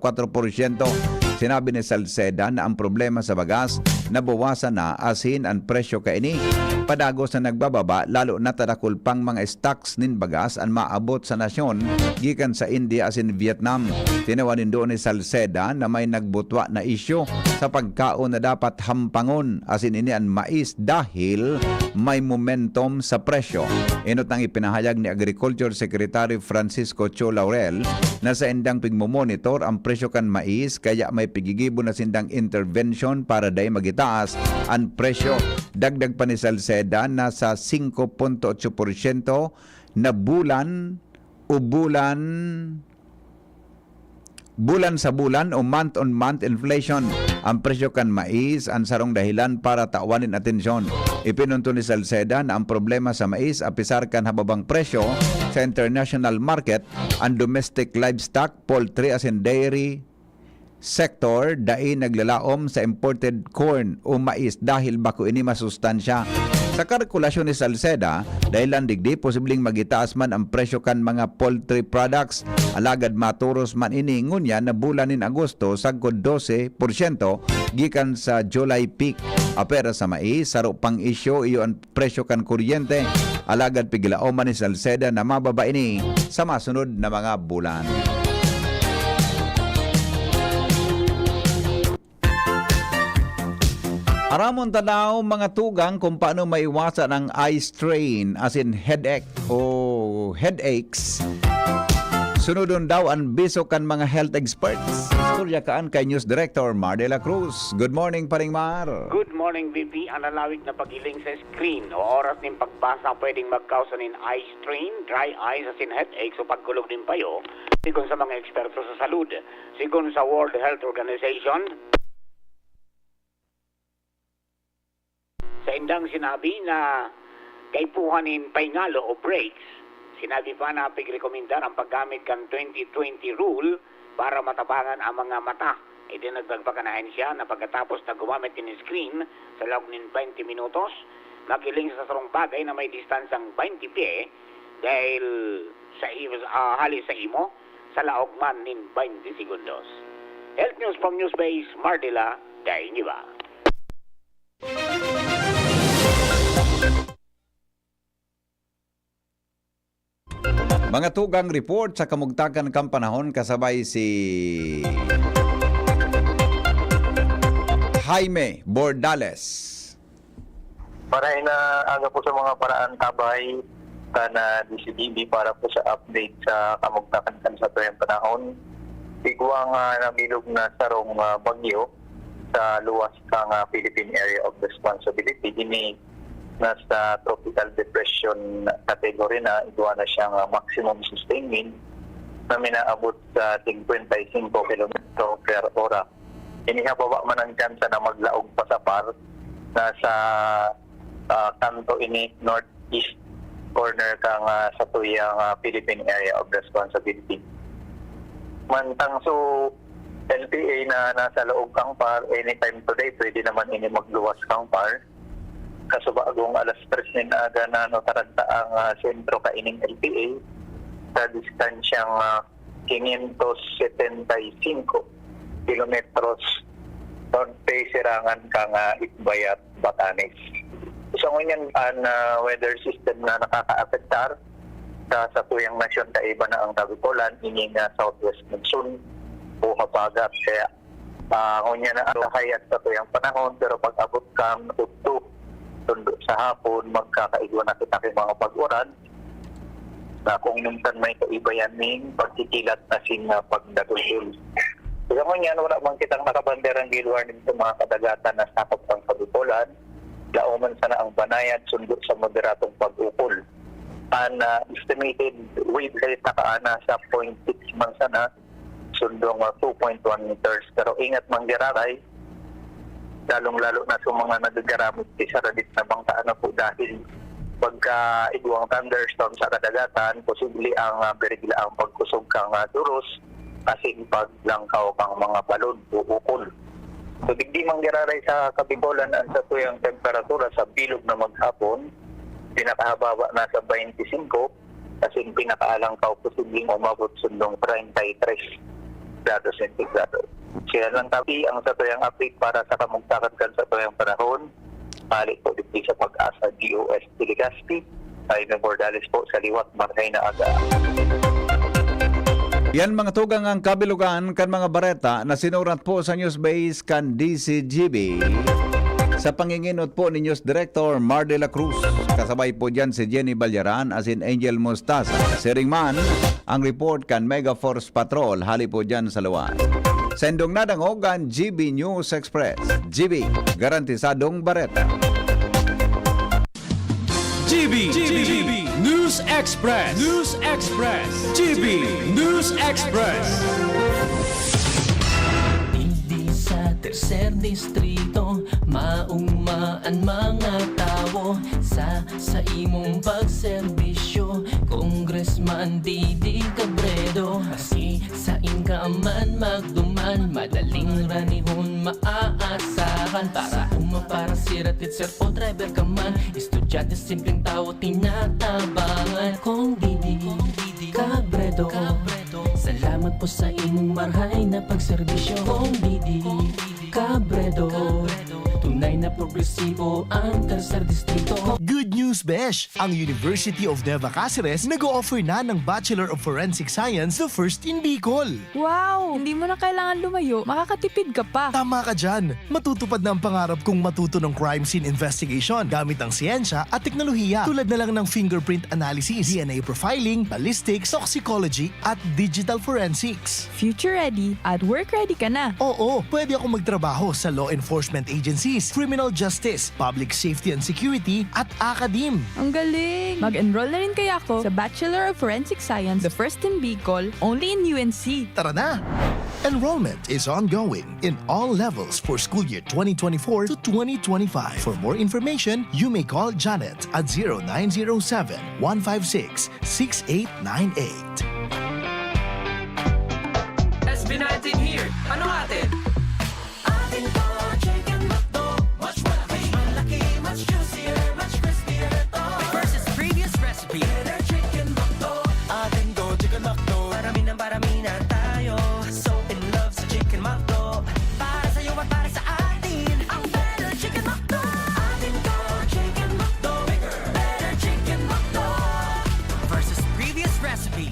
Sinabi ni Salceda na ang problema sa bagas nabawasan na asin ang presyo kaini padagos na nagbababa lalo na tadakol pang mga stocks nin bagas ang maabot sa nasyon gikan sa India as in Vietnam. Tinawanin doon ni Salceda na may nagbutwa na isyo sa pagkaon na dapat hampangon as in ini ang mais dahil may momentum sa presyo. Inot nang ipinahayag ni Agriculture Secretary Francisco Cho Laurel na sa indang pigmomonitor ang presyo kan mais kaya may pigigibo na sindang intervention para day magitaas ang presyo. Dagdag pa ni Salceda na sa 5.8% na bulan sa bulan o month-on-month inflation ang presyo kan mais ang sarong dahilan para tawanin atensyon. Ipinunto ni Salceda na ang problema sa mais apisar kan hababang presyo sa international market ang domestic livestock, poultry as in dairy sector dai naglalaom sa imported corn o mais dahil bako ini masustansya. Sa kalkulasyon ni Salceda, dahil ang digdi, posibleng magitaas man ang presyo kan mga poultry products. Alagad maturos man ini ngunya na bulan nin Agosto sagkod 12% gikan sa July peak. Apera sa mais, saro pang isyo iyo ang presyo kan kuryente. Alagad pigilaoman ni Salceda na mababa ini sa masunod na mga bulan. Aramon tanaw mga tugang kung paano maiwasan ang eye strain as in headache o headaches. Sunodon daw ang biso kan mga health experts. Istorya kaan kay News Director Mar de la Cruz. Good morning, Paring Mar. Good morning, VP. Ang lalawig na pagiling sa screen o oras ng pagbasa pwedeng magkausa ng eye strain, dry eyes as in headaches o pagkulog din payo. Sigon sa mga eksperto sa salud. Sigon sa World Health Organization, sa indang sinabi na kaipuhanin paingalo o breaks, sinabi pa na pigrekomendar ang paggamit kan 2020 rule para matabangan ang mga mata. Idinagdag pa kanahin siya na pagkatapos na gumamit ng screen sa loob ng 20 minutos, makiling sa sarong bagay na may distansang 20 pie dahil sa halis sa imo sa laog man ng 20 segundos. Health News from Newsbase, Mardila, dahil ba? Mga tugang report sa kamugtakan kang panahon kasabay si Jaime Bordales. Maray na aga po sa mga paraan tabay na DCDB para po sa update sa kamugtakan kan sa tuyang panahon. Igwang nabilog na sarong bagyo sa luwas kang Philippine Area of Responsibility. Ini nasa tropical depression category na iguwa na siyang maximum sustained wind na minaabot sa 55 km per hora. Inihababa man ang tsansa na maglaog pa sa par nasa kanto ini northeast corner kang sa tuyang Philippine Area of Responsibility. Mantang so LPA na nasa loob kang par anytime today pwede naman ini magluwas kang par. Kasubagong alas 3 nin aga na taragta ang sentro kaining LPA sa distansyang 575 kilometros norte sirangan kang Itbayat, Batanes. Isang ngunyan ang weather system na nakaka-apektar sa tuyang nasyon kaiba na ang Tabicolan, ining southwest monsoon o habagat. Kaya ngunyan na ang lahayat sa tuyang panahon pero pag abot kang utto tundo sa hapon, magkakaigwa na kita kay mga pag-uran na kung minsan may kaibayan ning pagkikilat na sing pagdadulul. Kaya ngunyan, wala bang kitang nakabanderang gale warning sa mga kadagatan na sakop ang Tabicolan. Lauman sana ang banayad sundo sa moderatong pag-ukol. Ang estimated wave height nakaana sa 0.6 man sana, sundong 2.1 meters. Pero ingat manggiraray, lalong-lalo na sa mga nagagaramit sa radit na bangtaan na po dahil pagka igwang thunderstorm sa kadagatan, posible ang berigla ang pagkusog kang duros kasi paglangkaw kang mga balon o ukol. So digdi manggiraray sa Kabicolan ang sa tuyang temperatura sa bilog na maghapon, pinakahababa na sa 25 kasi pinakaalangkaw posibleng umabot sundong 33 grados centigrado. Kaya lang tabi ang sa tuyang update para sa kamugtakan kan sa tuyang panahon. Mali po dito sa Pag-asa DOS Legazpi. Ay Bordales po sa liwat Maray na aga. Yan mga tugang ang kabilugan kan mga bareta na sinurat po sa news base kan DCGB sa panginginot po ni News Director Mar de la Cruz. Kasabay po dyan si Jenny Balyaran as in Angel Mostaza. Si Ringman, ang report kan Mega Force Patrol hali po dyan sa luwan. Sendong nadangogan GB News Express. GB, garantisadong bareta. GB News Express. News Express. GB News Express. Hindi sa tercer distrito maungmaan mga tao sa imong pagserbisyo. Congressman Didi Cabredo, asi sa inkaman magduman, madaling ranihon maaasahan. Para siratit sir o driver ka man, estudyante simpleng tao tinatabangan. Kung Didi Cabredo, salamat po sa imong marhay na pagserbisyo. Kung Didi Cabredo, tunay na progresibo ang tercer distrito. Good news, Besh! Ang University of Nueva Cáceres nag-o-offer na ng Bachelor of Forensic Science the first in Bicol. Wow! Hindi mo na kailangan lumayo. Makakatipid ka pa. Tama ka dyan. Matutupad na ang pangarap kong matuto ng crime scene investigation gamit ang siyensya at teknolohiya tulad na lang ng fingerprint analysis, DNA profiling, ballistics, toxicology at digital forensics. Future ready at work ready ka na. Oo, pwede ako magtrabaho sa law enforcement agencies, criminal justice, public safety and security at academe. Ang galing! Mag-enroll na rin kaya ako sa Bachelor of Forensic Science, the first in Bicol, only in UNC. Tara na! Enrollment is ongoing in all levels for school year 2024 to 2025. For more information, you may call Janet at 0907-156-6898. SB19 here. Ano atin? Atin po, chicken McDo. Much malaki, malaki, much juicier, much crispier to. Versus previous recipe. Better chicken McDo. Atin go, chicken McDo. Parami na tayo. So in love sa chicken McDo. Para sa'yo at para sa atin. Ang better chicken McDo. Atin go, chicken McDo. Bigger, better chicken McDo. Versus previous recipe.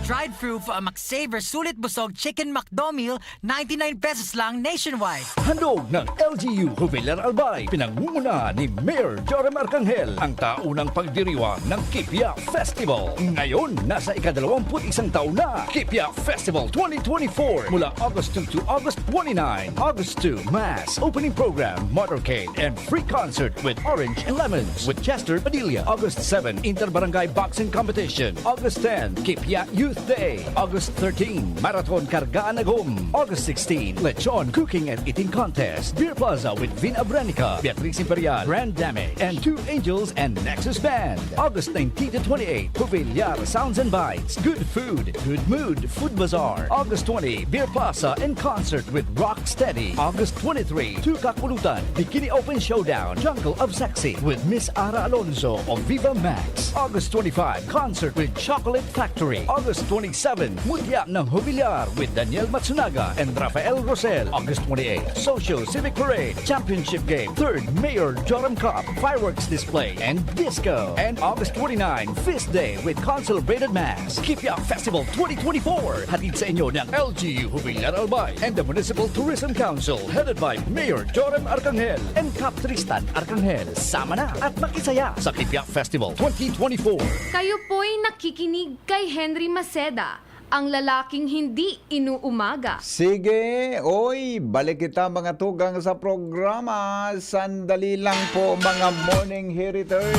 Dried fruit for a McSaver Sulit Busog Chicken McDo meal, 99 pesos lang nationwide. Handog ng LGU Jubilar Albay, pinangunguna ni Mayor Joram Arcangel ang taunang pagdiriwang ng Kipia Festival. Ngayon, nasa ika-21 taon na, Kipia Festival 2024 mula August 2 to August 29. August 2, Mass, opening program, motorcade, and free concert with Orange and Lemons with Chester Padilla. August 7, Inter-Barangay Boxing Competition. August 10, Kipia Youth Day. August 13, Marathon Kargaan Agum. August 16, Lechon Cooking and Eating Contest. Beer Plaza with Vina Branica, Beatriz Imperial, Grand Damage, and Two Angels and Nexus Band. August 19 to 28, Jubilar Sounds and Bites. Good food, good mood, Food Bazaar. August 20, Beer Plaza and concert with Rock Steady. August 23, Tukakulutan, Bikini Open Showdown, Jungle of Sexy with Miss Ara Alonso of Viva Max. August 25, concert with Chocolate Factory. August 27, Mutya ng Jubilar with Daniel Matsunaga and Rafael Rosel. August 28, Social Civic Parade, Championship Game, 3rd Mayor Joram Cup, Fireworks Display, and Disco. And August 29, Feast Day with Consolidated Mass. Kipia Festival 2024, hatid sa inyo ng LGU Jubilar Albay and the Municipal Tourism Council headed by Mayor Joram Arcangel and Cap Tristan Arcangel. Sama na at makisaya sa Kipia Festival 2024. Kayo po'y nakikinig kay Henry Maceda, ang lalaking hindi inuumaga. Sige, oy, balik kita mga tugang sa programa. Sandali lang po mga morning heriters.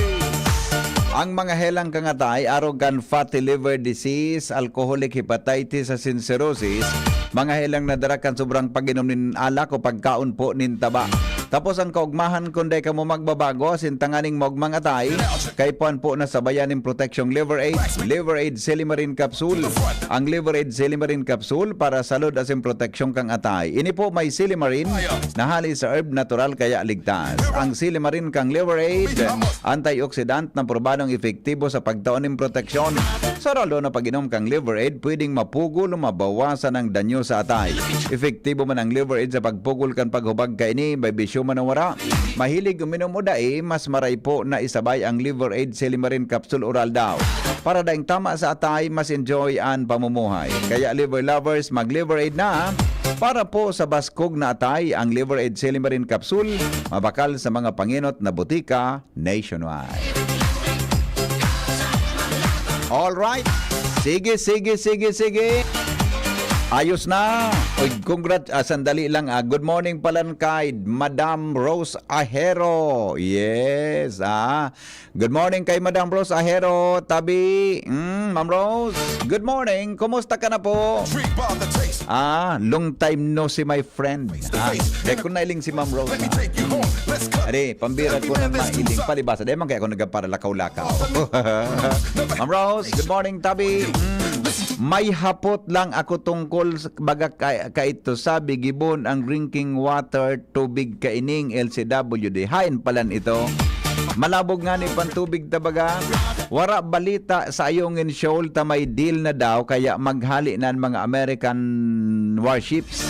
Ang mga helang kangatay, arrogant fatty liver disease, alcoholic hepatitis at cirrhosis, mga helang nadarakan sobrang pag-inom nin alak o pagkaon po nin taba. Tapos ang kaugmahan kundi ka mo magbabago, sintanganing magmangatay, kay puan po na sabayanin proteksyong Liver Aid Silimarin Capsule. Ang Liver Aid Silimarin Capsule para salud asin proteksyong kang atay. Ini po may Silimarin na hali sa herb natural kaya ligtas. Ang Silimarin kang Liver Aid, antioxidant na probadong efektibo sa pagtaoning proteksyon. Sa ralo na pag-inom kang Liver Aid, pwedeng mapugol o mabawasan ang danyo sa atay. Efektibo man ang Liver Aid sa pagpugol kan paghubag kaini, may bisyo presyo manawara. Mahilig uminom o dae, mas maray po na isabay ang Liver Aid Silimarin Capsule Oral daw. Para daing tama sa atay, mas enjoy ang pamumuhay. Kaya liver lovers, mag-Liver Aid na. Para po sa baskog na atay, ang Liver Aid Silimarin Capsule, mabakal sa mga panginot na butika nationwide. Alright. Sige. Ayos na. Oy, sandali lang. Good morning pala kay Madam Rose Ahero. Yes. Good morning kay Madam Rose Ahero. Tabi. Ma'am Rose. Good morning. Kumusta ka na po? Long time no see my friend. Dahil ko nailing si Ma'am Rose. Ade, pambira ko na mailing palibasa. Dahil man kaya ako nagparalakaw-lakaw. Ma'am Rose, good morning, Tabi. May hapot lang ako tungkol baga kaito sabi gibon ang drinking water tubig kaining LCWD. Hain palan ito. Malabog nga ni pantubig tabaga. Wara balita sa ayong shoal ta may deal na daw kaya maghali na ang mga American warships.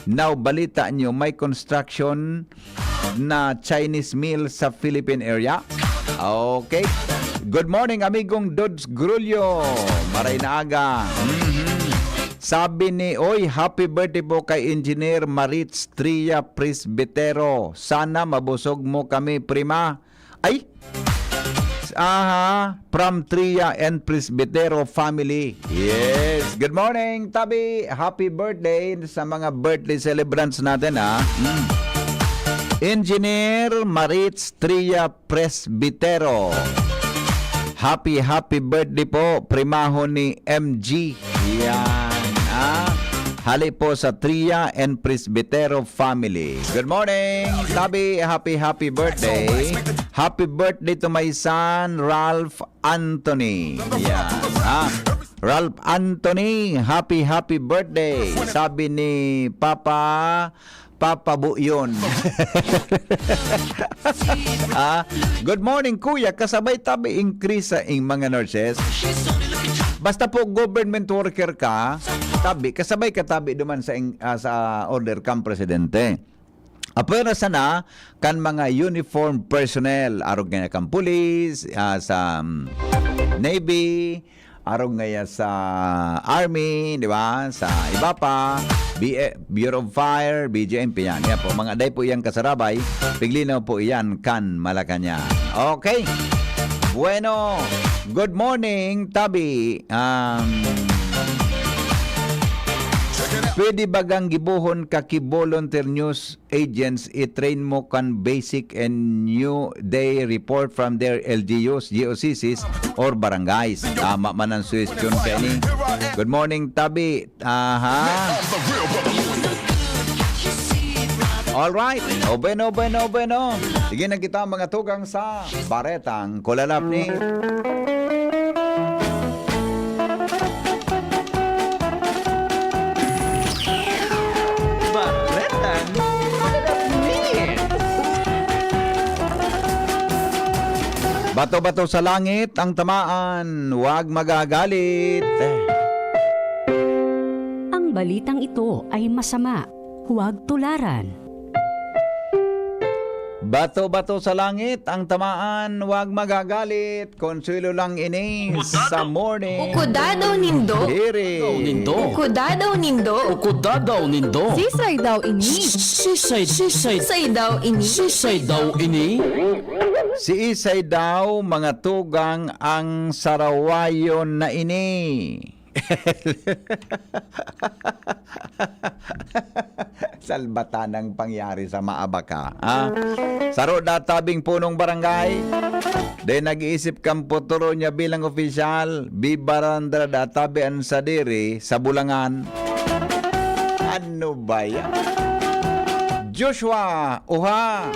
Now balita nyo may construction na Chinese mill sa Philippine area. Okay. Good morning amigong Dods Grulyo. Maray na aga. Sabi ni, happy birthday po kay Engineer Maritz Tria Presbitero. Sana mabusog mo kami, prima. Ay! From Tria and Presbitero family. Yes. Good morning, Tabi. Happy birthday sa mga birthday celebrants natin, Engineer Maritz Tria Presbitero. Happy birthday po, primaho ni MG. Yan. Hali po sa Tria and Presbitero family. Good morning, Tabi. Happy birthday. Happy birthday to my son, Ralph Anthony. Yan. Ralph Anthony, happy birthday. Sabi ni Papa Buyon. Good morning, kuya. Kasabay Tabi increase sa mga nurses. Basta po government worker ka, Tabi, kasabay ka Tabi duman sa order kang presidente. Apera sana kan mga uniform personnel, arog nga kang police, sa Navy, arog nga sa Army, di ba? Sa iba pa, Bureau of Fire, BJMP yan. Yan po, mga day po yan kasarabay. Piglinaw po yan kan Malacanang. Okay. Bueno, good morning, Tabi. Pwede bagang gibuhon ka ki volunteer news agents i-train mo kan basic and new day report from their LGUs, GOCCs, or barangays. Tama man ang suggestion kay ni. Good morning, Tabi. Alright. Bueno. Sige na kita mga tugang sa Baretang Kulalap ni. Bato-bato sa langit ang tamaan, huwag magagalit. Ang balitang ito ay masama, huwag tularan. Bato-bato sa langit ang tamaan, huwag magagalit. Konsuelo lang ini sa morning. Ukudadaw nindo. Hiri. Ukudadaw nindo. Sisay daw ini. Sisay daw ini. Si Isay daw mga tugang ang sarawayon na ini. Salbatanang pangyari sa Maabaka. Saro databing punong barangay. De nag-iisip kang puturo niya bilang opisyal. Bibarandra databi ang sadiri sa Bulangan. Ano ba yan? Joshua, uha!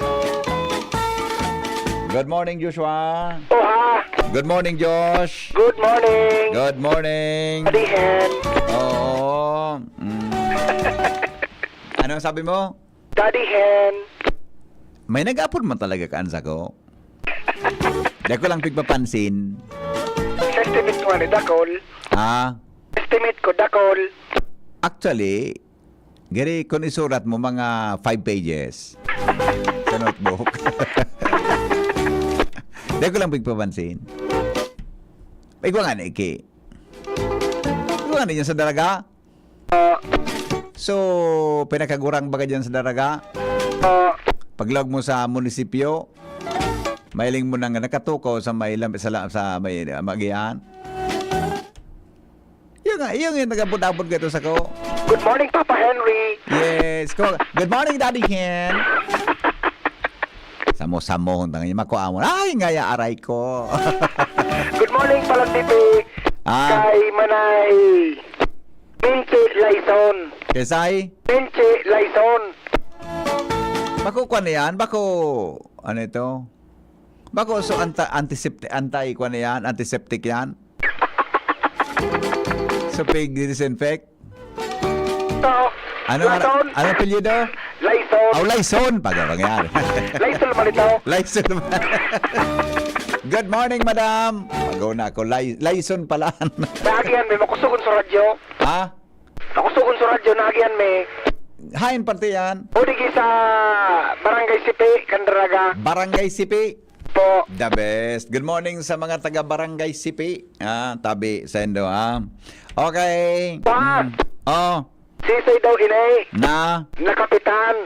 Good morning, Joshua. Good morning, Josh. Good morning. Good morning. Daddy Hen. Oo. Ano sabi mo? Daddy Hen. May nag-apod man talaga kaansa ko. Di ko lang pigpapansin. Estimate ko ni Dakol. Estimate ko Dakol. Actually, gari kung isurat mo mga 5 pages. sa notebook. Di ko lang pagpapansin. Ikaw nga na, Iki. Ikaw nga na dyan sa dalaga? So, pinakagurang baga dyan sa dalaga? Paglog mo sa munisipyo, mailing mo nang nakatuko sa may magian. Yung nagabot-abot ka ito sa ko. Good morning, Papa Henry. Yes. Good morning, Daddy Hen. Samo-samo, hong tangin. Makuha mo. Ay, ngaya aray ko. Good morning, Palagtipi. Kay Manay. Pinche Laison. Kesay? Pinche Laison. Bako kwan na yan? Bako, ano ito? Bako, so antiseptic yan? So, pig disinfect? Ano apelyido? Laison. Oh, Laison. Pag-pangyari. Laison naman ito. Laison naman. Good morning, madam. Pagaw na ako. Laison pala. Nagihan may makusugon sa radyo. Ha? Makusugon sa radyo, nagihan may. Hain parte yan. O digi sa Barangay Sipi, Candraga. Barangay Sipi. Po. The best. Good morning sa mga taga Barangay Sipi. Tabi, sendo Okay. Sisay daw inay. Na kapitan.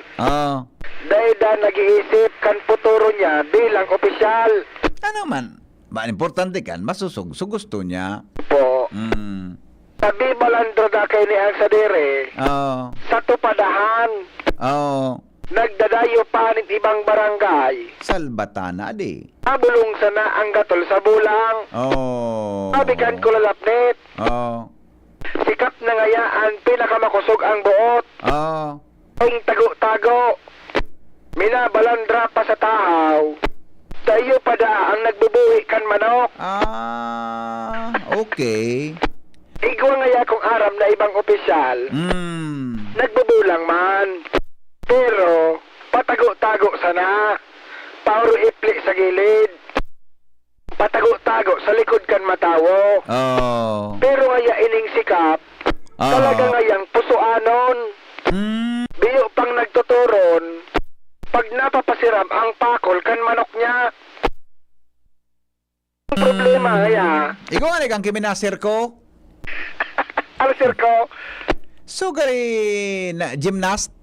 Dahil nag-iisip kan futuro niya bilang opisyal. Ano man? Importante kan, masusog. So gusto niya. Po. Sabi balandro da kay ni ang sadere. Sa tupadahan. Nagdadayo pa ng ibang barangay. Salbatana di. Abulong sana ang gatol sa bulang. Sabikan ko lalapnit. Sikap na ngayaan pinakamakusog ang buot. Ang tago-tago. Minabalandra pa sa tahaw. Tayo pa da ang nagbubuhi kan manok. Okay. Igwa ngaya kong aram na ibang opisyal. Nagbubulang man. Pero patago-tago sana. Pauro ipli sa gilid. Patago-tago sa likod kan matawo. Pero ngaya ining sikap, talaga ngayang pusuanon. Biyo pang nagtuturon, pag napapasiram ang pakol kan manok niya. Ang problema ngaya. Ikaw nga kang kiminasir ko? Ano sir ko? So gari na gymnast?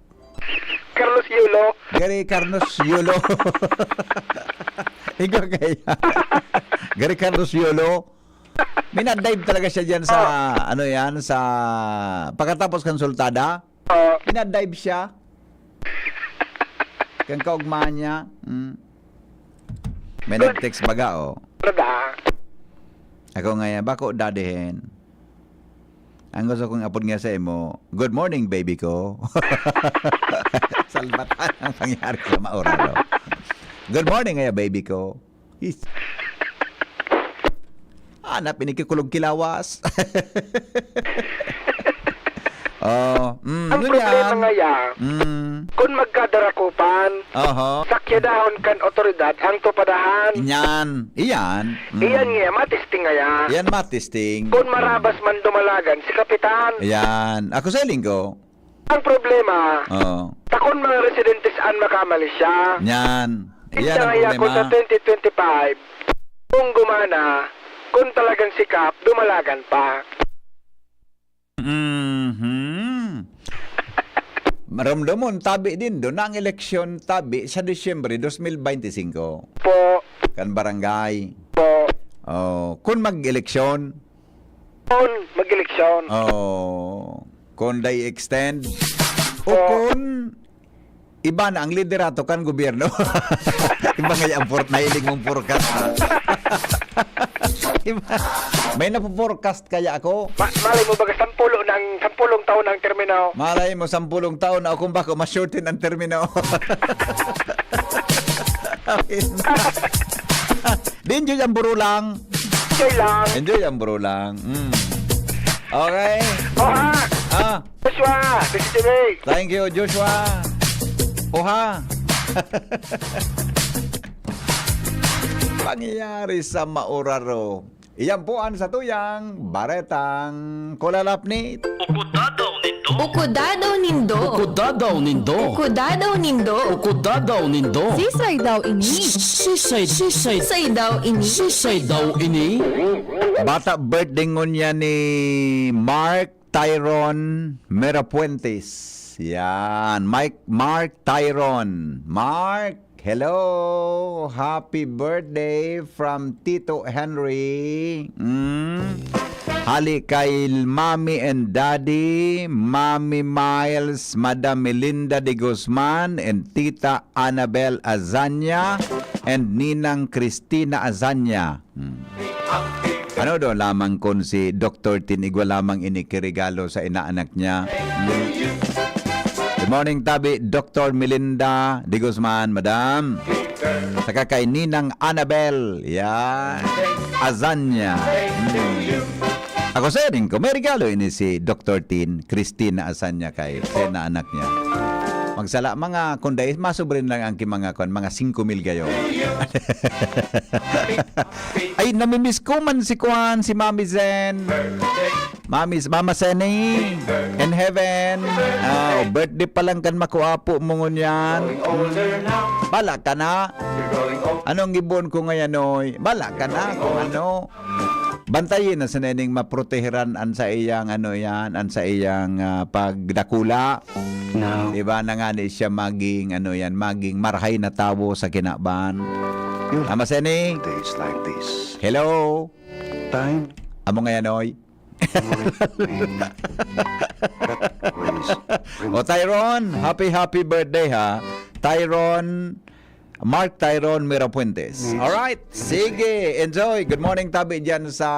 Carlos Yulo. Gari Carlos Yulo. Ikaw kaya. Gary Carlos Yulo. Minadive talaga siya dyan sa, sa pagkatapos konsultada. Minadive siya. Kang kaugmaan niya. May nag-text baga, Ako ngayon, bako dadihin. Ang gusto kong apod nga sa imo, good morning, baby ko. Salbatan ang pangyari sa maurado. Good morning, baby ko. Pinikikulog kilawas. Ang problema ngaya, kung magkadarakupan, sakyadahon kan otoridad ang tupadahan. Iyan. Iyan nga, matisting ngaya. Iyan matisting. Kung marabas man dumalagan si kapitan. Iyan. Ako sa linggo. Ang problema, takon mga residentes an makamali siya. Iyan. Iyan ang ngaya kung sa 2025, kung gumana, kung talagang sikap, dumalagan pa. Maramdamon, tabi din doon ang eleksyon tabi sa Disyembre 2025. Po. Kan barangay. Po. Kung mag-eleksyon. Kung day extend. O kung iba na ang liderato kan gobyerno. Iba nga yung nahilig mong forecast. May napo-forecast kaya ako. Malay mo baga 10 taon ang termino. Malay mo 10 taon na akong bako ma-shorten ang termino. Enjoy ang burulang. Enjoy ang burulang. Okay. Joshua, thank you, Joshua. Pangyayari sa Mauraro. Iyan po ang sa tuyang baretang kulalapnit. Upod na daw nito Ukudadaw nindo. Ukudadaw nindo. Ukudadaw nindo. Ukudadaw nindo. Sisay daw ini. Sisay daw ini. Sisay daw ini. Bata birthday ngunya ni Mark Tyron Merapuentes. Yan, Mark Tyron. Mark, hello. Happy birthday from Tito Henry. Hali kay Mommy and Daddy, Mommy Miles, Madam Melinda de Guzman, and Tita Annabel Azanya, and Ninang Cristina Azanya. Ano do lamang kon si Dr. Tinigwa lamang inikirigalo sa inaanak niya. Good morning, Tabi, Dr. Melinda de Guzman, Madam. Saka kay Ninang Annabel, yan, Azanya. Ako sa rin ko, may regalo ini si Dr. Tin, Cristina Azanya kay sa inaanak niya. Magsala, mga kunday, masubrin lang ang mga 5,000 gayo. Ay, namimiss ko man si Kwan, si Mami Zen. Mama Seni, in heaven. Birthday pa lang kan makuapo mo ngunyan. Bala ka na. Anong ibon ko ngayon, oy? Bala ka na kung ano. Bantayin na sa nening maproteheran an sa iyang an sa iyang pagdakula. No. Diba na nga siya maging maging marhay na tawo sa kinaban. Ama Seni. Days like this. Hello. Time. Amo ngayon, oy. O Tyron, happy birthday ha. Mark Tyron Merapuentes. Alright, sige, enjoy. Good morning, Tabi, dyan sa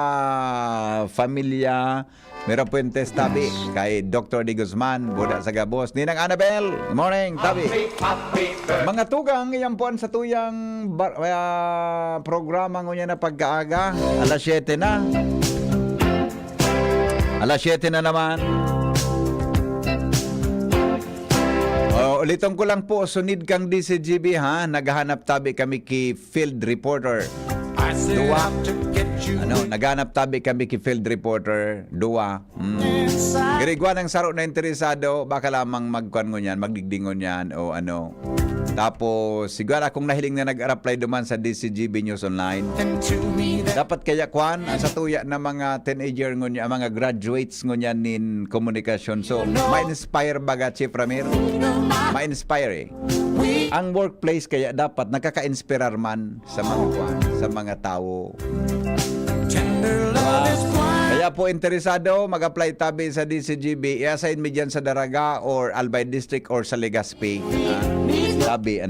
Familia Merapuentes, Tabi. Kay Dr. De Guzman, Buda sa Gabos. Ninang Annabel, good morning, Tabi. Mga tugang, yan po sa tuyang programa ngunya na pagkaaga. Alas 7 na. Alas 7 na naman. Ulitin ko lang po, sunid kang DCGB ha. Naghahanap tabi kami ki field reporter. Dua. Naghahanap tabi kami ki field reporter. Dua. Girigwa ng saro na interesado, baka lamang magkuhan ngunyan, magdigdingon yan o ano. Tapos, siguro kung nahiling na nag-apply duman sa DCGB News Online, dapat kaya kwan sa tuya na mga teenager ngunya, mga graduates ngunya nin komunikasyon. So, ma-inspire baga, Chief Ramir? Ma-inspire eh. Ang workplace kaya dapat nakaka-inspirar man sa mga kwan, sa mga tao. Kaya po interesado, mag-apply tabi sa DCGB, i-assign me dyan sa Daraga or Albay District or sa Legazpi. Tabi,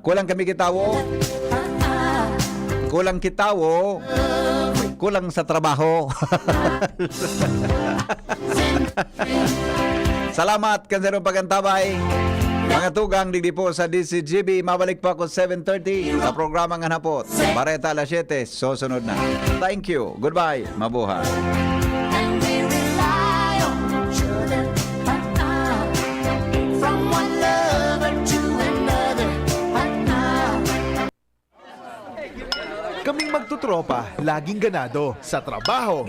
kulang kami kitawo. Kulang kitawo. Kulang sa trabaho. Salamat, kanserong pagantabay. Mga tugang, digdi po sa DCGB. Mabalik po ako 7:30 sa programang Hanapot. Bareta alas 7, susunod na. Thank you. Goodbye. Mabuhay. Kaming magtutropa, laging ganado sa trabaho.